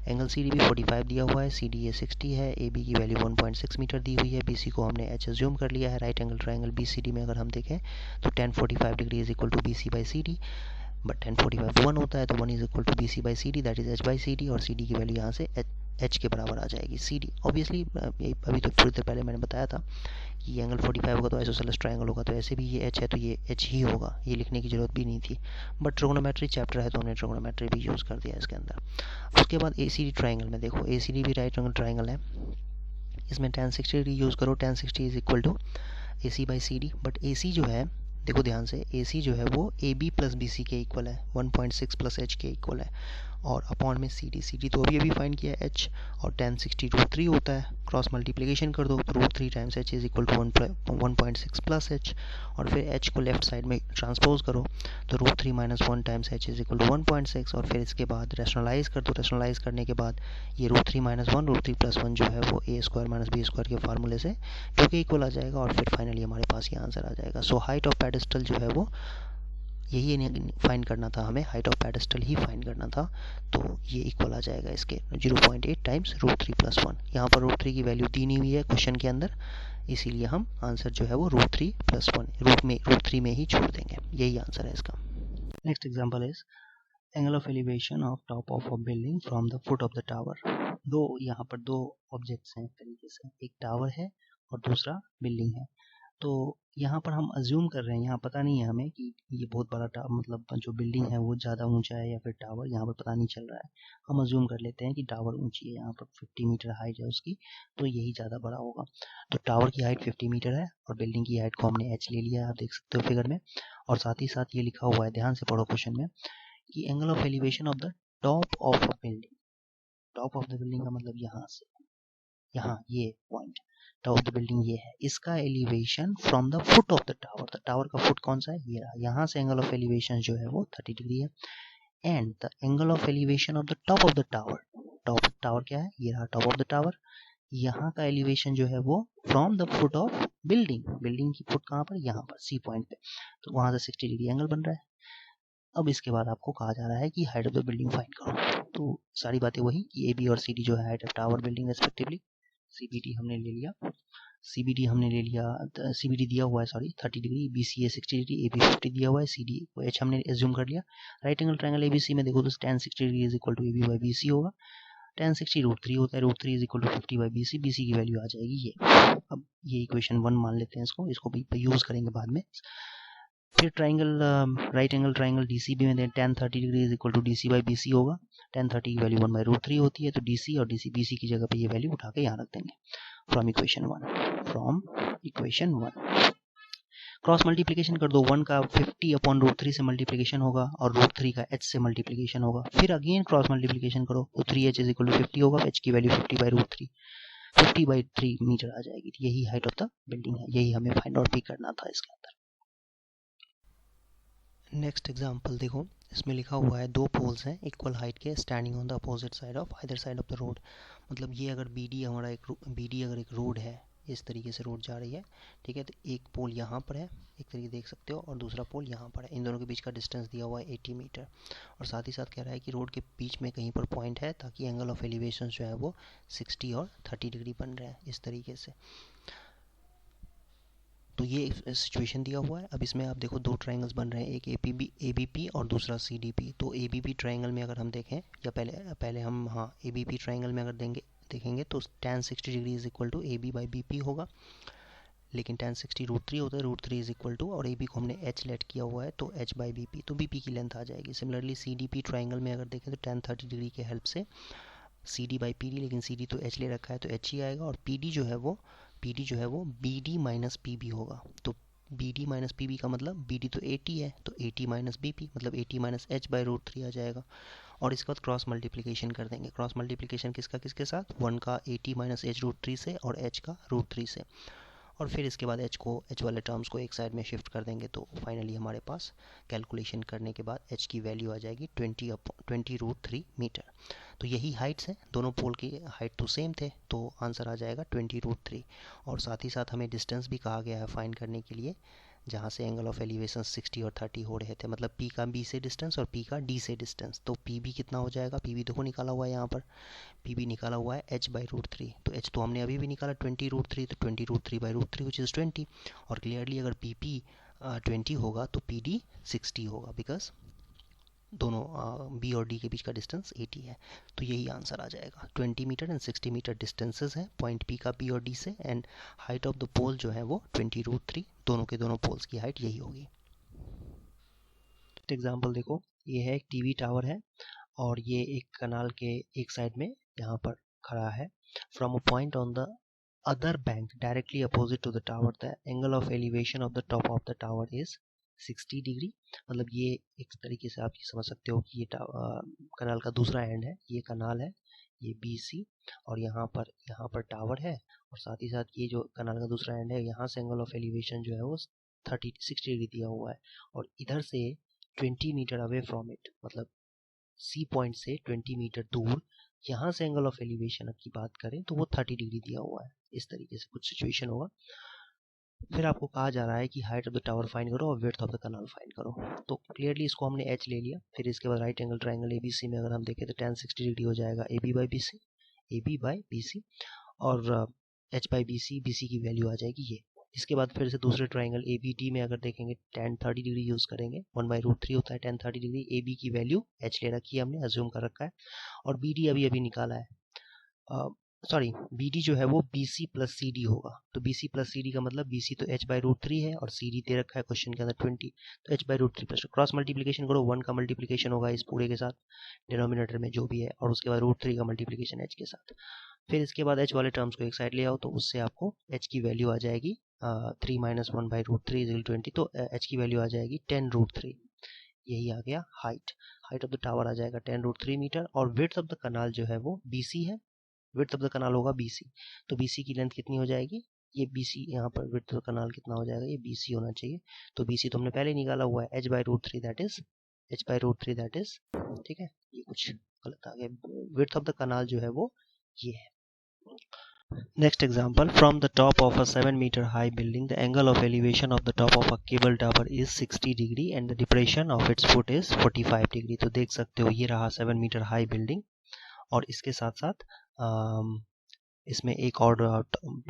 angle CD भी 45 दिया हुआ है, CD ये 60 है, AB की वैल्यू 1.6 मीटर दी हुई है, BC को हमने H एज्यूम कर लिया है। राइट एंगल ट्रायंगल BCD में अगर हम देखें तो tan 45 degree is equal to BC by CD, but tan 45 1 होता है, तो 1 is equal to BC by CD, that is H by CD, और CD की वैल्यू यहाँ से H के बराबर आ जाएगी। CD ऑब्वियसली अभी तो थोड़ी देर पहले मैंने बताया था कि एंगल 45 होगा तो आइसोसेलेस ट्रायंगल होगा, तो ऐसे भी ये H है तो ये H ही होगा, ये लिखने की जरूरत भी नहीं थी, बट ट्रिगोनोमेट्री चैप्टर है तो हमने ट्रिगोनोमेट्री भी यूज़ कर दिया इसके अंदर। उसके बाद ACD ट्रायंगल में देखो, ACD भी राइट एंगल ट्रायंगल है, इसमें tan 60 डिग्री यूज़ करो, tan 60 is equal to AC by CD, but AC जो है देखो ध्यान से, AC जो है वो AB प्लस BC के इक्वल है, 1.6 प्लस H के इक्वल है, और अपॉन में CD तो अभी फाइंड किया है H, और tan 60 √3 होता है, क्रॉस मल्टीप्लिकेशन कर दो तो √3 times H is equal to 1.6 plus H, और फिर H को लेफ्ट साइड में ट्रांसपोज करो तो √3 minus 1 times H is equal to 1.6, और फिर इसके बाद रैशनलाइज कर दो, रैशनलाइज करने के बाद ये √3 माइनस 1, √3 प्लस 1 जो है वो A² माइनस B² के फार्मूले से 2 के इक्वल आ जाएगा, और फिर फाइनली हमारे पास ये आंसर आ जाएगा। सो हाइट ऑफ पेडेस्टल जो है वो यही फाइंड करना था हमें, height of pedestal he find करना था, तो ये इक्वल आ जाएगा इसके 0.8 टाइम्स √3 प्लस 1। यहाँ पर √3 की वैल्यू दी नहीं हुई है क्वेश्चन के अंदर, इसीलिए हम आंसर जो है वो √3 प्लस 1 √3 में ही छोड़ देंगे, यही आंसर है इसका। Next example is angle of elevation of top of a building from the foot of the tower. यहाँ पर दो ऑब्जेक्ट्स हैं तरीके से, एक टावर है और दूसरा बिल्डिंग है। तो यहाँ पर हम अज्यूम कर रहे हैं, यहाँ पता नहीं है हमें कि ये बहुत बड़ा मतलब जो बिल्डिंग है वो ज़्यादा ऊंचा है या फिर टावर, यहाँ पर पता नहीं चल रहा है। हम अज्यूम कर लेते हैं कि टावर ऊंची है, यहाँ पर 50 मीटर हाइट है उसकी, तो यही ज़्यादा बड़ा होगा। तो टावर की हाइट 50 मीटर है और बिल्डिंग की हाइट को हमने h ले लिया है, आप देख सकते हो फिगर में। और साथ ही साथ ये लिखा हुआ है, ध्यान से पढ़ो क्वेश्चन में, कि angle of elevation of the top of a building. Top of the building का मतलब यहाँ से, यहाँ ये point top of the building ये है, इसका elevation from the foot of the tower का फुट कौन सा है, ये रहा। यहाँ से एंगल ऑफ एलिवेशन जो है वो 30 डिग्री है। And the angle of elevation of the top of the tower, top of tower क्या है, ये रहा टॉप ऑफ द टावर। यहाँ का एलिवेशन जो है वो from the foot of building, building की फुट कहाँ पर, यहाँ पर सी पॉइंट पे, तो वहां से 60 डिग्री एंगल बन रहा है। अब इसके बाद आपको कहा जा रहा है कि height of the building find करो। तो सारी बातें वही कि AB और CD जो है height of tower building respectively. CBD हमने ले लिया, CBD दिया हुआ है, sorry 30 degree, BCA 60 degree, AB 50 दिया हुआ है, CD को H हमने एज्यूम कर लिया। राइट एंगल ट्रायंगल ABC में देखो तो tan 60 degree is equal to AB by BC होगा, tan 60 √3 होता है, √3 is equal to 50 by BC, BC की वैल्यू आ जाएगी ये। अब ये इक्वेशन 1 मान लेते हैं इसको भी यूज करेंगे बाद में। फिर triangle, right angle triangle DCB में tan 30 degree is equal to DC by BC होगा। tan 30 की वैल्यू 1 बाई √3 होती है, तो DC और DC BC की जगह पे ये वैल्यू उठा के यहाँ रख देंगे फ्रॉम इक्वेशन 1। क्रॉस मल्टीप्लिकेशन कर दो, 1 का 50 अपॉन √3 से मल्टीप्लिकेशन होगा और √3 का H से मल्टीप्लिकेशन होगा। फिर अगेन क्रॉस मल्टीप्लिकेशन करो तो 3H इज इक्वल टू 50 होगा, H की वैल्यू 50 बाई √3, 50 बाई 3 मीटर आ जाएगी। यही हाइट ऑफ द बिल्डिंग है, यही हमें फाइंड आउट भी करना था इसके अंदर। नेक्स्ट एग्जाम्पल देखो, इसमें लिखा हुआ है दो पोल्स हैं इक्वल हाइट के standing on the opposite side of either side of the road. मतलब ये अगर BD अगर एक रोड है, इस तरीके से रोड जा रही है, ठीक है, तो एक पोल यहाँ पर है, एक तरीके देख सकते हो, और दूसरा पोल यहाँ पर है। इन दोनों के बीच का डिस्टेंस दिया हुआ है 80 मीटर, और साथ ही साथ कह रहा है कि रोड के बीच में कहीं पर पॉइंट है ताकि एंगल ऑफ एलिवेशन जो है वो 60 और 30 डिग्री बन रहे हैं इस तरीके से। तो ये सिचुएशन दिया हुआ है। अब इसमें आप देखो दो ट्रायंगल्स बन रहे हैं, एक ABP और दूसरा CDP। तो ABP ट्रायंगल में अगर हम देखें, या पहले हम ABP ट्रायंगल में अगर देखेंगे तो tan 60 degree is equal to AB by BP होगा, लेकिन tan 60 √3 होता है, √3 इज इक्वल टू, और AB को हमने H लेट किया हुआ है तो H बाई BP, तो BP की लेंथ आ जाएगी। सिमिलरली CDP ट्रायंगल में अगर देखें तो tan 30 डिग्री के हेल्प से CD बाई PD, लेकिन CD तो H ले रखा है तो H ही आएगा, और PD जो है वो BD माइनस PB होगा। तो BD माइनस PB का मतलब BD तो 80 है, तो 80 माइनस BP मतलब 80 माइनस H बाई √3 आ जाएगा। और इसके बाद क्रॉस मल्टीप्लिकेशन कर देंगे। क्रॉस मल्टीप्लिकेशन किसके साथ, 1 का 80 माइनस H √3 से और H का √3 से, और फिर इसके बाद H वाले टर्म्स को एक साइड में शिफ्ट कर देंगे। तो फाइनली हमारे पास कैलकुलेशन करने के बाद H की वैल्यू आ जाएगी 20 √3 मीटर। तो यही हाइट्स हैं, दोनों पोल की हाइट तो सेम थे, तो आंसर आ जाएगा 20 √3। और साथ ही साथ हमें डिस्टेंस भी कहा गया है फाइंड करने के लिए, जहाँ से एंगल ऑफ एलिवेशन 60 और 30 हो रहे थे, मतलब P का B से डिस्टेंस और P का D से डिस्टेंस। तो PB कितना हो जाएगा, PB देखो निकाला हुआ है यहाँ पर, PB निकाला हुआ है H बाई √3, तो H तो हमने अभी भी निकाला 20 √3, तो 20 √3 बाई √3 विच इज़ 20। और क्लियरली अगर PP 20 होगा तो PD 60 होगा, बिकॉज दोनों B और D के बीच का डिस्टेंस 80 है। तो यही आंसर आ जाएगा। 20 मीटर एंड 60 मीटर डिस्टेंसेस हैं पॉइंट P का B और D से, एंड हाइट ऑफ द पोल जो है वो 20 √3, दोनों के दोनों पोल्स की हाइट यही होगी। एग्जाम्पल देखो, ये है एक TV टावर है और ये एक कनाल के एक साइड में यहाँ पर खड़ा है। From a point on the other bank directly opposite to the tower, the angle of elevation of the top of the tower is 60 degree. मतलब ये एक तरीके से आप ये समझ सकते हो कि ये कनाल का दूसरा एंड है, ये कनाल है, ये BC, और यहाँ पर टावर है, और साथ ही साथ ये जो कनाल का दूसरा एंड है, यहाँ से एंगल ऑफ एलिवेशन जो है वो 60 डिग्री दिया हुआ है, और इधर से 20 मीटर अवे फ्रॉम इट, मतलब सी पॉइंट से 20 मीटर दूर यहाँ से एंगल ऑफ एलिवेशन की बात करें तो वो 30 डिग्री दिया हुआ है। इस तरीके से कुछ सिचुएशन होगा। फिर आपको कहा जा रहा है कि height of the tower find करो और width of the kanal find करो। तो क्लियरली इसको हमने h ले लिया। फिर इसके बाद राइट एंगल ट्राइंगल ABC में अगर हम देखें तो tan 60 डिग्री हो जाएगा AB बाई BC, और h बाई BC की वैल्यू आ जाएगी ये। इसके बाद फिर से दूसरे ट्राइंगल ABD में अगर देखेंगे tan 30 डिग्री यूज करेंगे, 1/√3 होता है tan 30 डिग्री। AB की वैल्यू h ले रखी है हमने, अज्यूम कर रखा है, और BD अभी निकाला है। सॉरी, BD जो है वो BC प्लस CD होगा। तो BC प्लस CD का मतलब BC तो h/√3 है और CD दे रखा है क्वेश्चन के अंदर 20, तो h/√3 प्लस क्रॉस मल्टीप्लिकेशन करो, 1 का मल्टीप्लिकेशन होगा इस पूरे के साथ डिनोमिनेटर में जो भी है, और उसके बाद √3 का मल्टीप्लिकेशन h के साथ। फिर इसके बाद h वाले टर्म्स को एक साइड ले आओ, तो उससे आपको h की वैल्यू आ जाएगी 3 - 1/√3 = 20, तो h की वैल्यू आ जाएगी 10√3। यही आ गया हाइट ऑफ द टावर आ जाएगा 10√3 मीटर, और विड्थ ऑफ द कनाल जो है वो BC है, विड्थ ऑफ द कनाल होगा BC। तो BC की लेंथ कितनी हो जाएगी, ये BC, यहाँ पर विड्थ ऑफ द कनाल कितना हो जाएगा, ये BC होना चाहिए। तो BC तो हमने पहले निकाला हुआ है, h/√3 दैट इज, ठीक है, ये कुछ गलत आ गया। विड्थ ऑफ द कनाल जो है वो ये है। Next example, from the top of a 7-meter high building, the angle of elevation of the top of a cable tower is 60 degree and the depression of its foot is 45 degree। तो देख सकते हो ये रहा 7-meter high building, और इसके साथ साथ इसमें एक और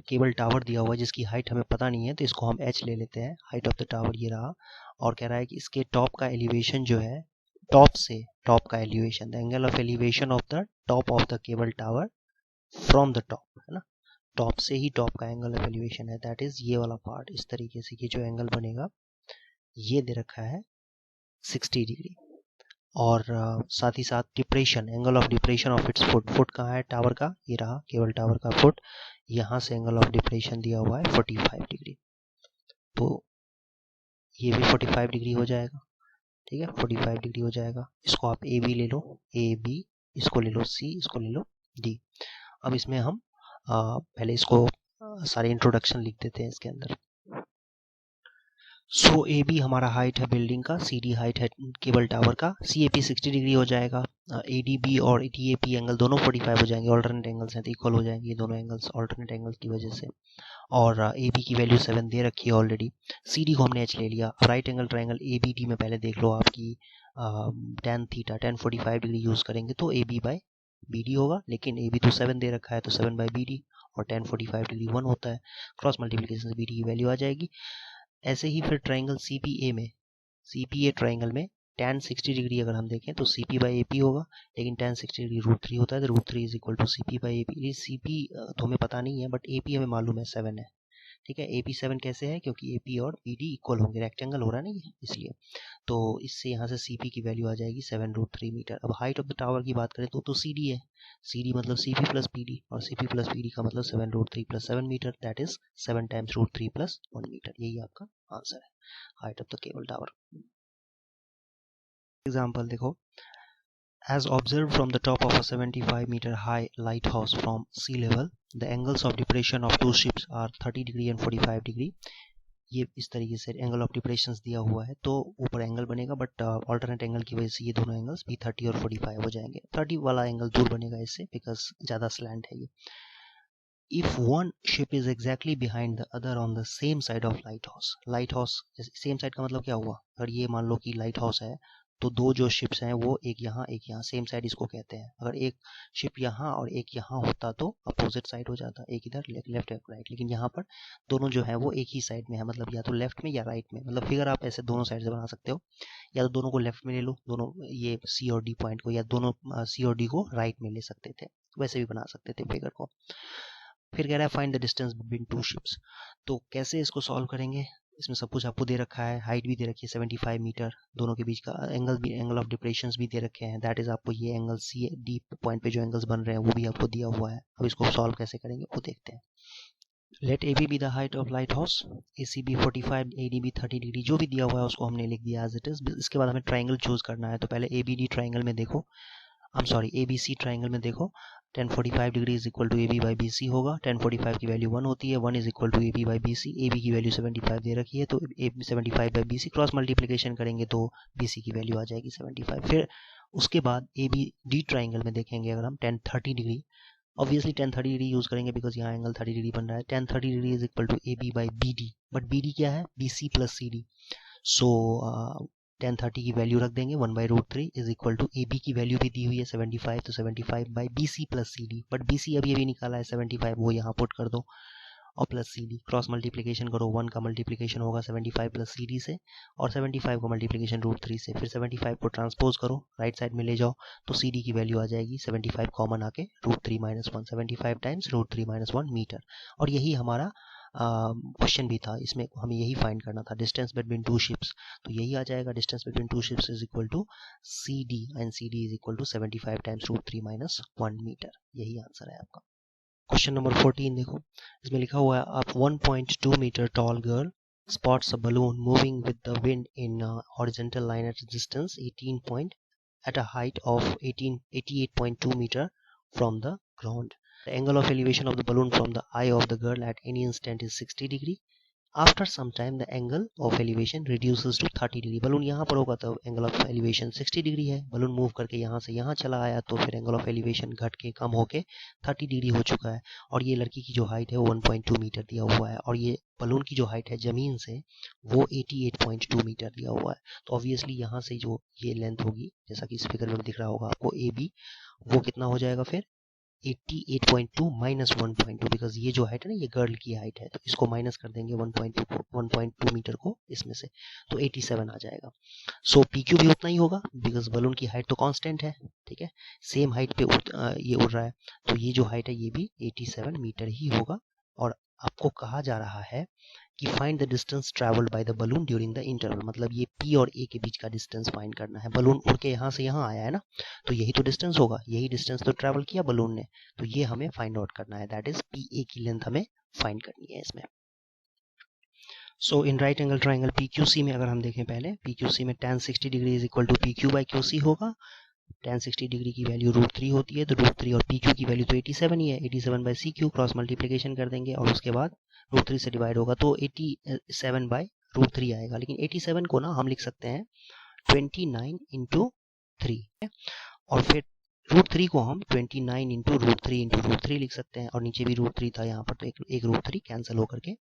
केबल टावर दिया हुआ है जिसकी हाइट हमें पता नहीं है, तो इसको हम h ले लेते हैं। हाइट ऑफ द टावर ये रहा, और कह रहा है कि इसके टॉप का एलिवेशन जो है, टॉप का elevation, the angle of elevation of the top of the cable tower from the top, है ना, टॉप से ही टॉप का एंगल ऑफ एलिवेशन है, दैट इज ये वाला पार्ट। इस तरीके से ये जो एंगल बनेगा ये दे रखा है 60 डिग्री, और साथ ही साथ depression, angle of depression of its foot कहाँ है टावर का, ये रहा केबल टावर का फुट, यहाँ से एंगल ऑफ डिप्रेशन दिया हुआ है 45 डिग्री, तो ये भी 45 डिग्री हो जाएगा, ठीक है, 45 डिग्री हो जाएगा। इसको आप AB ले लो, AB, इसको ले लो C, इसको ले लो D। अब इसमें हम पहले इसको सारे इंट्रोडक्शन लिख देते हैं इसके अंदर। सो AB हमारा हाइट है बिल्डिंग का, CD हाइट है केबल टावर का, CAP 60 डिग्री हो जाएगा, ADB और TAP एंगल दोनों 45 हो जाएंगे, ऑल्टरनेट एंगल्स हैं तो इक्वल हो जाएंगे ये दोनों एंगल्स ऑल्टरनेट एंगल्स की वजह से, और AB की वैल्यू 7 दे रखी है ऑलरेडी। CD को हमने h ले लिया। राइट एंगल ट्राइंगल ABD में पहले देख लो आपकी tan 45 डिग्री यूज करेंगे तो AB बाई BD होगा, लेकिन AB तो 7 दे रखा है तो 7 बाई BD, और tan 45 डिग्री 1 होता है, क्रॉस मल्टीप्लिकेशन से BD की वैल्यू आ जाएगी। ऐसे ही फिर ट्राइंगल CPA ट्राइंगल में tan 60 डिग्री अगर हम देखें तो CP बाई AP होगा, लेकिन tan 60 डिग्री √3 होता है, तो √3 = CP बाई AP। ये CP तो हमें पता नहीं है, बट AP हमें मालूम है 7 है, ठीक है। AP 7 कैसे है, क्योंकि AP और BD इक्वल होंगे, रेक्टेंगल हो रहा है ना ये, इसलिए। तो इससे यहाँ से CP की वैल्यू आ जाएगी 7√3 मीटर। अब हाइट ऑफ द टावर की बात करें तो CD है, CD मतलब CP प्लस PD, और CP प्लस PD का मतलब 7√3 + 7 मीटर, दैट इज 7 × √3 + 1 मीटर। यही आपका आंसर है height of the cable tower. Example देखो, as observed from the top of a 75-meter high lighthouse from sea level, the angles of depression of two ships are 30 degree and 45 degree। ये इस तरीके से angle of depression दिया हुआ है, तो ऊपर एंगल बनेगा, बट ऑल्टरनेट एंगल की वजह से ये दोनों एंगल्स भी 30 और 45 हो जाएंगे। 30 वाला एंगल दूर बनेगा इससे, बिकॉज ज़्यादा स्लैंट है ये। If one ship is exactly behind the other on the same side of lighthouse same side का मतलब क्या हुआ, अगर ये मान लो कि लाइट हाउस है तो दो जो शिप्स हैं वो एक यहाँ सेम साइड इसको कहते हैं। अगर एक शिप यहाँ और एक यहाँ होता तो अपोजिट साइड हो जाता, एक इधर लेफ्ट एक राइट, लेकिन यहाँ पर दोनों जो है वो एक ही साइड में है, मतलब या तो लेफ्ट में या राइट में। मतलब फिगर आप ऐसे दोनों साइड से बना सकते हो, या तो दोनों को लेफ्ट में ले लो, दोनों ये C और D पॉइंट को, या दोनों C और D को राइट में ले सकते थे, वैसे भी बना सकते थे फिगर को। फिर कह रहा है find the distance between two ships. तो कैसे इसको सॉल्व करेंगे, इसमें सब कुछ आपको दे रखा है, हाइट भी दे रखी है 75 मीटर, दोनों के बीच का एंगल ऑफ डिप्रेशंस भी दे रखे हैं, दैट इज आपको ये एंगल C D पॉइंट पे जो एंगल्स बन रहे हैं वो भी आपको दिया हुआ है। अब इसको सॉल्व कैसे करेंगे वो देखते हैं। Let A B be the height of light house, A C B 45, A D B 30 degree, जो भी दिया हुआ है उसको हमने लिख दिया एज इट इज। इसके बाद हमें ट्राइंगल चूज करना है, तो पहले ए बी डी ट्राइंगल में देखो, ए बी सी ट्राइंगल में देखो, 1045 degree is equal to A B by B C होगा। 1045 की वैल्यू 1 होती है, 1 is equal to A B by B C, A B की वैल्यू 75 दे रखी है, तो 75 by B C cross multiplication करेंगे तो बी सी की वैल्यू आ जाएगी 75। फिर उसके बाद ए बी डी ट्राइंगल में देखेंगे अगर हम 1030 डिग्री, ऑब्वियसली 1030 डिग्री यूज करेंगे बिकॉज यहाँ एंगल 30 डिग्री बन रहा है। 1030 degree is equal to A B by B D, but B D क्या है, B C plus C D. So 1030 की वैल्यू रख देंगे 1/√3 is equal to A B की वैल्यू भी दी हुई है 75, तो 75 by B C plus C D, but B C अभी निकाला है 75, वो यहाँ पुट कर दो और plus C D, cross multiplication करो, 1 का मल्टीप्लीकेशन होगा 75 प्लस सी डी से और 75 का मल्टीप्लीकेशन √3 से, फिर 75 को ट्रांसपोज करो, राइट साइड में ले जाओ, तो सी डी की वैल्यू आ जाएगी 75 कॉमन आके √3 - 1, 75 टाइम्स √3 - 1 मीटर। और यही हमारा क्वेश्चन भी था, इसमें हमें यही फाइंड करना था, डिस्टेंस बिटवीन टू शिप्स, तो यही आ जाएगा, distance between two ships is equal to C D and C D is equal to 75 times √3 - 1 metre. यही आंसर है आपका। क्वेश्चन नंबर 14 देखो, इसमें लिखा हुआ है आप 1.2 metre tall girl spots a balloon moving with the wind in a horizontal line at a distance 18 point at a height of 88.2 meter from the ground. The angle of elevation of the balloon from the eye of the girl at any instant is 60 degree. After some time the angle of elevation reduces to 30 degree. Balloon यहाँ पर होगा तो angle of elevation 60 degree है, balloon move करके यहाँ से यहाँ चला आया तो फिर एंगल ऑफ एलिवेशन घट के कम होके 30 डिग्री हो चुका है। और ये लड़की की जो हाइट है वो 1.2 मीटर दिया हुआ है और ये बलून की जो हाइट है ज़मीन से वो 88.2 मीटर दिया हुआ है। तो ऑब्वियसली यहाँ से जो ये लेंथ होगी, जैसा कि इस फिगर में दिख रहा होगा आपको ए बी, वो कितना हो जाएगा फिर 88.2 माइनस 1.2, बिकॉज ये जो हाइट है ना ये गर्ल की हाइट है, तो इसको माइनस कर देंगे 1.2 मीटर को इसमें से, तो 87 आ जाएगा। सो पी क्यू भी उतना ही होगा बिकॉज बलून की हाइट तो कांस्टेंट है, ठीक है, सेम हाइट पे ये उड़ रहा है, तो ये जो हाइट है ये भी 87 मीटर ही होगा। और आपको कहा जा रहा है कि find the distance travelled by the balloon during the interval, मतलब ये पी और ए के बीच का डिस्टेंस फाइंड करना है। बलून उड़ के यहाँ से यहाँ आया है ना, तो यही तो डिस्टेंस होगा, यही डिस्टेंस तो ट्रैवल किया बलून ने, तो ये हमें फाइंड आउट करना है, दैट इज पी ए की लेंथ हमें फाइंड करनी है इसमें। So in right angle triangle P Q C में अगर हम देखें पहले, पी क्यू सी में tan 60 degree is equal to P Q by Q C होगा। tan 60 डिग्री की वैल्यू √3 होती है, तो √3 और पी क्यू की वैल्यू तो 87 ही है, 87 by C Q cross multiplication कर देंगे और उसके बाद √3 से डिवाइड होगा तो 87 बाई √3 आएगा। लेकिन 87 को ना हम लिख सकते हैं 29 इंटू 3 और फिर √3 को हम 29 इंटू √3 लिख सकते हैं और नीचे भी √3 था यहाँ पर, तो एक √3 कैंसिल होकर के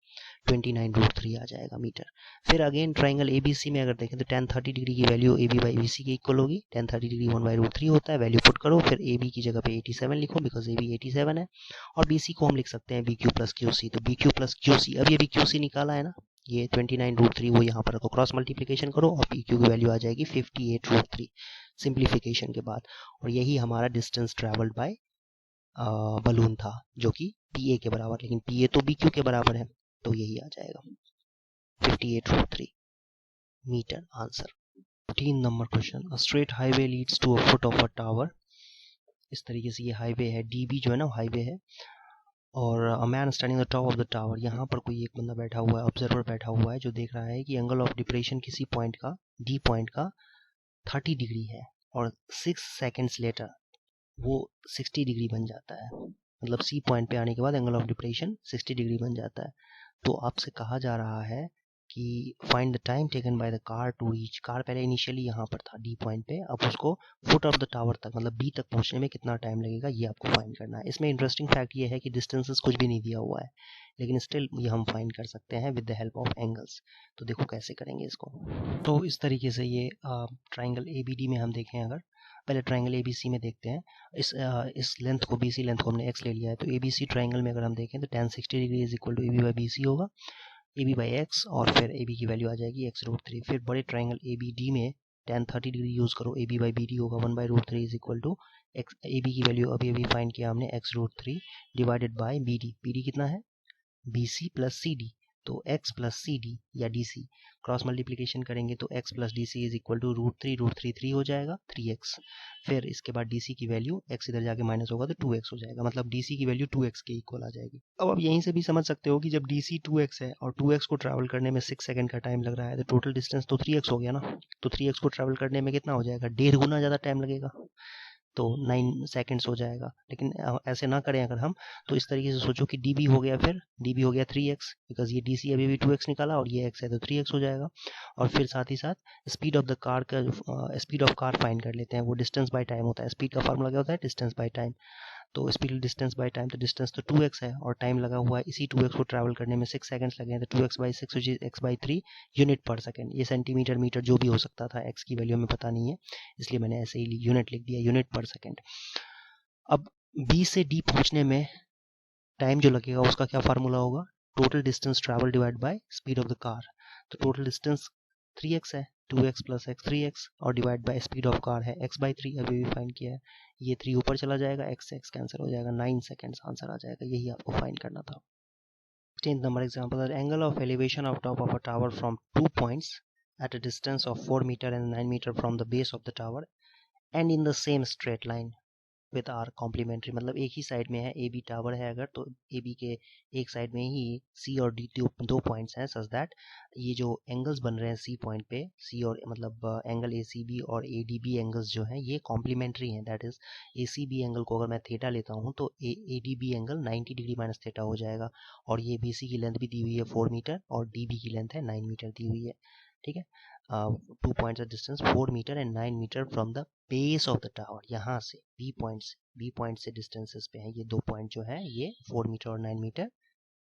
29 √3 आ जाएगा मीटर। फिर अगेन ट्राइंगल ABC में अगर देखें तो tan 30 डिग्री की वैल्यू AB बाई BC के इक्वल होगी, tan 30 डिग्री 1/√3 होता है, वैल्यू पुट करो, फिर AB की जगह पे 87 लिखो बिकॉज AB 87 है और BC को हम लिख सकते हैं BQ प्लस QC, तो BQ प्लस QC, अभी QC निकाला है ना, ये 29 √3 वो यहाँ पर रखो, क्रॉस मल्टीप्लीकेशन करो और PQ की वैल्यू आ जाएगी 58 √3 सिंप्लीफिकेशन के बाद। और यही हमारा डिस्टेंस ट्रैवल्ड बाय बलून था जो कि PA के बराबर, लेकिन PA तो BQ के बराबर है, तो यही आ जाएगा 58 √3 metre answer. 14 number question, a straight highway leads to a foot of a tower. इस तरीके से ये हाईवे है, DB जो है ना हाईवे है और a man standing the top of the tower, यहाँ पर कोई एक बंदा बैठा हुआ है, ऑब्जर्वर बैठा हुआ है जो देख रहा है कि एंगल ऑफ डिप्रेशन किसी पॉइंट का, D पॉइंट का 30 डिग्री है और 6 सेकेंड्स लेटर वो 60 डिग्री बन जाता है, मतलब C पॉइंट पे आने के बाद एंगल ऑफ डिप्रेशन 60 डिग्री बन जाता है। तो आपसे कहा जा रहा है कि find the time taken by the car to reach, car पहले इनिशियली यहाँ पर था D पॉइंट पे, अब उसको फुट ऑफ द टावर तक मतलब B तक पहुँचने में कितना टाइम लगेगा ये आपको फाइंड करना है। इसमें इंटरेस्टिंग फैक्ट ये है कि डिस्टेंसेस कुछ भी नहीं दिया हुआ है, लेकिन स्टिल ये हम फाइंड कर सकते हैं with the help of angles. तो देखो कैसे करेंगे इसको। तो इस तरीके से ये ट्राइंगल ABD में हम देखें, अगर पहले ट्राइंगल ABC में देखते हैं, इस लेंथ को BC लेंथ को हमने x ले लिया है, तो ABC ट्राइंगल में अगर हम देखें तो tan 60 degree is equal to AB by BC होगा, AB बाई x और फिर AB की वैल्यू आ जाएगी x √3। फिर बड़े ट्राइंगल ABD में tan 30 डिग्री यूज़ करो, AB बाई BD होगा 1/√3 is equal to x, AB की वैल्यू अभी फाइंड किया हमने x √3 divided by BD, BD कितना है BC प्लस CD, तो x प्लस सी डी या डी सी क्रॉस मल्टीप्लीकेशन करेंगे तो x plus D C is equal to √3 हो जाएगा 3x। फिर इसके बाद डी सी की वैल्यू x इधर जाके माइनस होगा तो 2x हो जाएगा, मतलब डी सी की वैल्यू 2x के इक्वल आ जाएगी। अब आप यहीं से भी समझ सकते हो कि जब डी सी 2x है और 2x को ट्रैवल करने में 6 सेकंड का टाइम लग रहा है तो टोटल डिस्टेंस तो 3x हो गया ना। तो 3x को ट्रैवल करने में कितना हो जाएगा, 1.5 गुना ज़्यादा टाइम लगेगा, तो 9 सेकंड्स हो जाएगा। लेकिन ऐसे ना करें अगर हम, तो इस तरीके से सोचो कि db हो गया, फिर db हो गया 3x, बिकॉज ये dc अभी भी 2x निकाला और ये x है तो 3x हो जाएगा। और फिर साथ ही साथ स्पीड ऑफ द कार का स्पीड ऑफ कार फाइंड कर लेते हैं, वो डिस्टेंस बाय टाइम होता है। स्पीड का फार्मूला क्या होता है, डिस्टेंस बाय टाइम। तो स्पीड डिस्टेंस बाय टाइम, तो डिस्टेंस तो 2x है और टाइम लगा हुआ है इसी 2x को ट्रैवल करने में 6 सेकंड्स लगे हैं, तो 2x/6 which is x/3 unit पर सेकंड। ये सेंटीमीटर मीटर जो भी हो सकता था, x की वैल्यू हमें पता नहीं है इसलिए मैंने ऐसे ही यूनिट लिख दिया, यूनिट पर सेकंड। अब B से D पहुंचने में टाइम जो लगेगा उसका क्या फार्मूला होगा, total distance travel divide by speed of the car. तो टोटल डिस्टेंस 3x है, 2x प्लस x 3x, और divide by speed of car है x/3, अभी भी फाइंड किया है। ये 3 ऊपर चला जाएगा, x से x कैंसिल हो जाएगा, 9 सेकेंड्स आंसर आ जाएगा, यही आपको फाइंड करना था। 16th number example, the angle of elevation of top of a tower from 2 points at a distance of 4 meter and 9 meter from the base of the tower and in the same straight line with are complementary, मतलब एक ही side में है, A B tower है अगर, तो A B के एक side में ही सी और डी दो पॉइंट्स हैं, सच दैट ये जो एंगल्स बन रहे हैं सी पॉइंट पे, सी और मतलब एंगल ए सी बी और ए डी बी एंगल्स जो हैं ये कॉम्प्लीमेंट्री हैं। That is A C B angle को अगर मैं थीटा लेता हूँ तो A D B angle 90 degree minus theta हो जाएगा। और ये बी सी की लेंथ भी दी हुई है 4 मीटर और डी बी की लेंथ है 9 मीटर दी हुई है, ठीक है। 2 points distance 4 metre and 9 metre from the base of the tower, यहाँ से बी पॉइंट से डिस्टेंसेस पे हैं ये 2 पॉइंट जो है, ये 4 मीटर और 9 मीटर,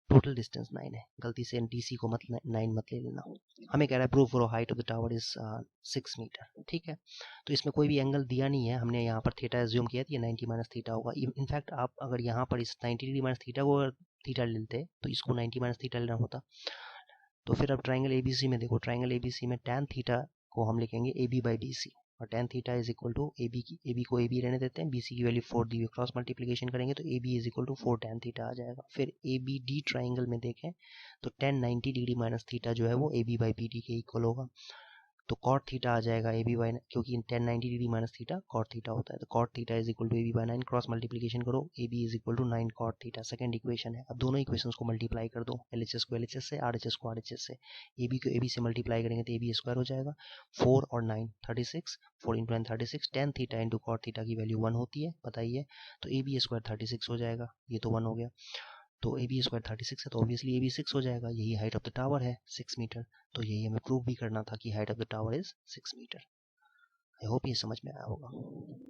टोटल डिस्टेंस 9 है। गलती से डीसी को मत 9 मत ले लेना। हमें कह रहा है प्रूव करो height of the tower is 6 metre, ठीक है। तो इसमें कोई भी एंगल दिया नहीं है, हमने यहाँ पर थीटा एज्यूम किया था, ये 90 माइनस थीटा होगा। इनफैक्ट आप अगर यहाँ पर इस 90 डिग्री माइनस थीटा को थीटा लेते तो इसको 90 माइनस थीटा लेना होता। तो फिर अब ट्राइंगल एबीसी में देखो, ट्राइंगल एबीसी में tan थीटा को हम लिखेंगे A B by D C, और tan theta is equal to A B को ए बी रहने देते हैं, बी सी की वैल्यू 4 दी हुई, क्रॉस मल्टीप्लीकेशन करेंगे तो A B is equal to 4 tan theta आ जाएगा। फिर ए बी डी ट्राइंगल में देखें तो tan 90 डिग्री माइनस थीटा जो है वो A B by B D के इक्वल होगा, तो कॉट थीटा आ जाएगा ए बी बाई, क्योंकि tan 90 degree minus theta cot theta होता है, तो cot theta is equal to A B by 9, cross multiplication करो, A B is equal to 9 cot theta, second equation है। अब दोनों इक्वेशंस को मल्टीप्लाई कर दो, एलएचएस को एलएचएस से, आरएचएस को आरएचएस से। ए बी को ए बी से मल्टीप्लाई करेंगे तो ए बी स्क्वायर हो जाएगा, 4 और 9 36, 4 into 9 36, tan theta into cot theta की वैल्यू 1 होती है, बताइए, तो ए बी स्क्वायर 36 हो जाएगा, ये तो 1 हो गया, तो ए बी स्क्वायर 36 है तो ऑब्वियसली ए बी 6 हो जाएगा, यही हाइट ऑफ द टावर है 6 मीटर। तो यही हमें प्रूव भी करना था कि height of the tower is 6 metre. I hope ये समझ में आया होगा।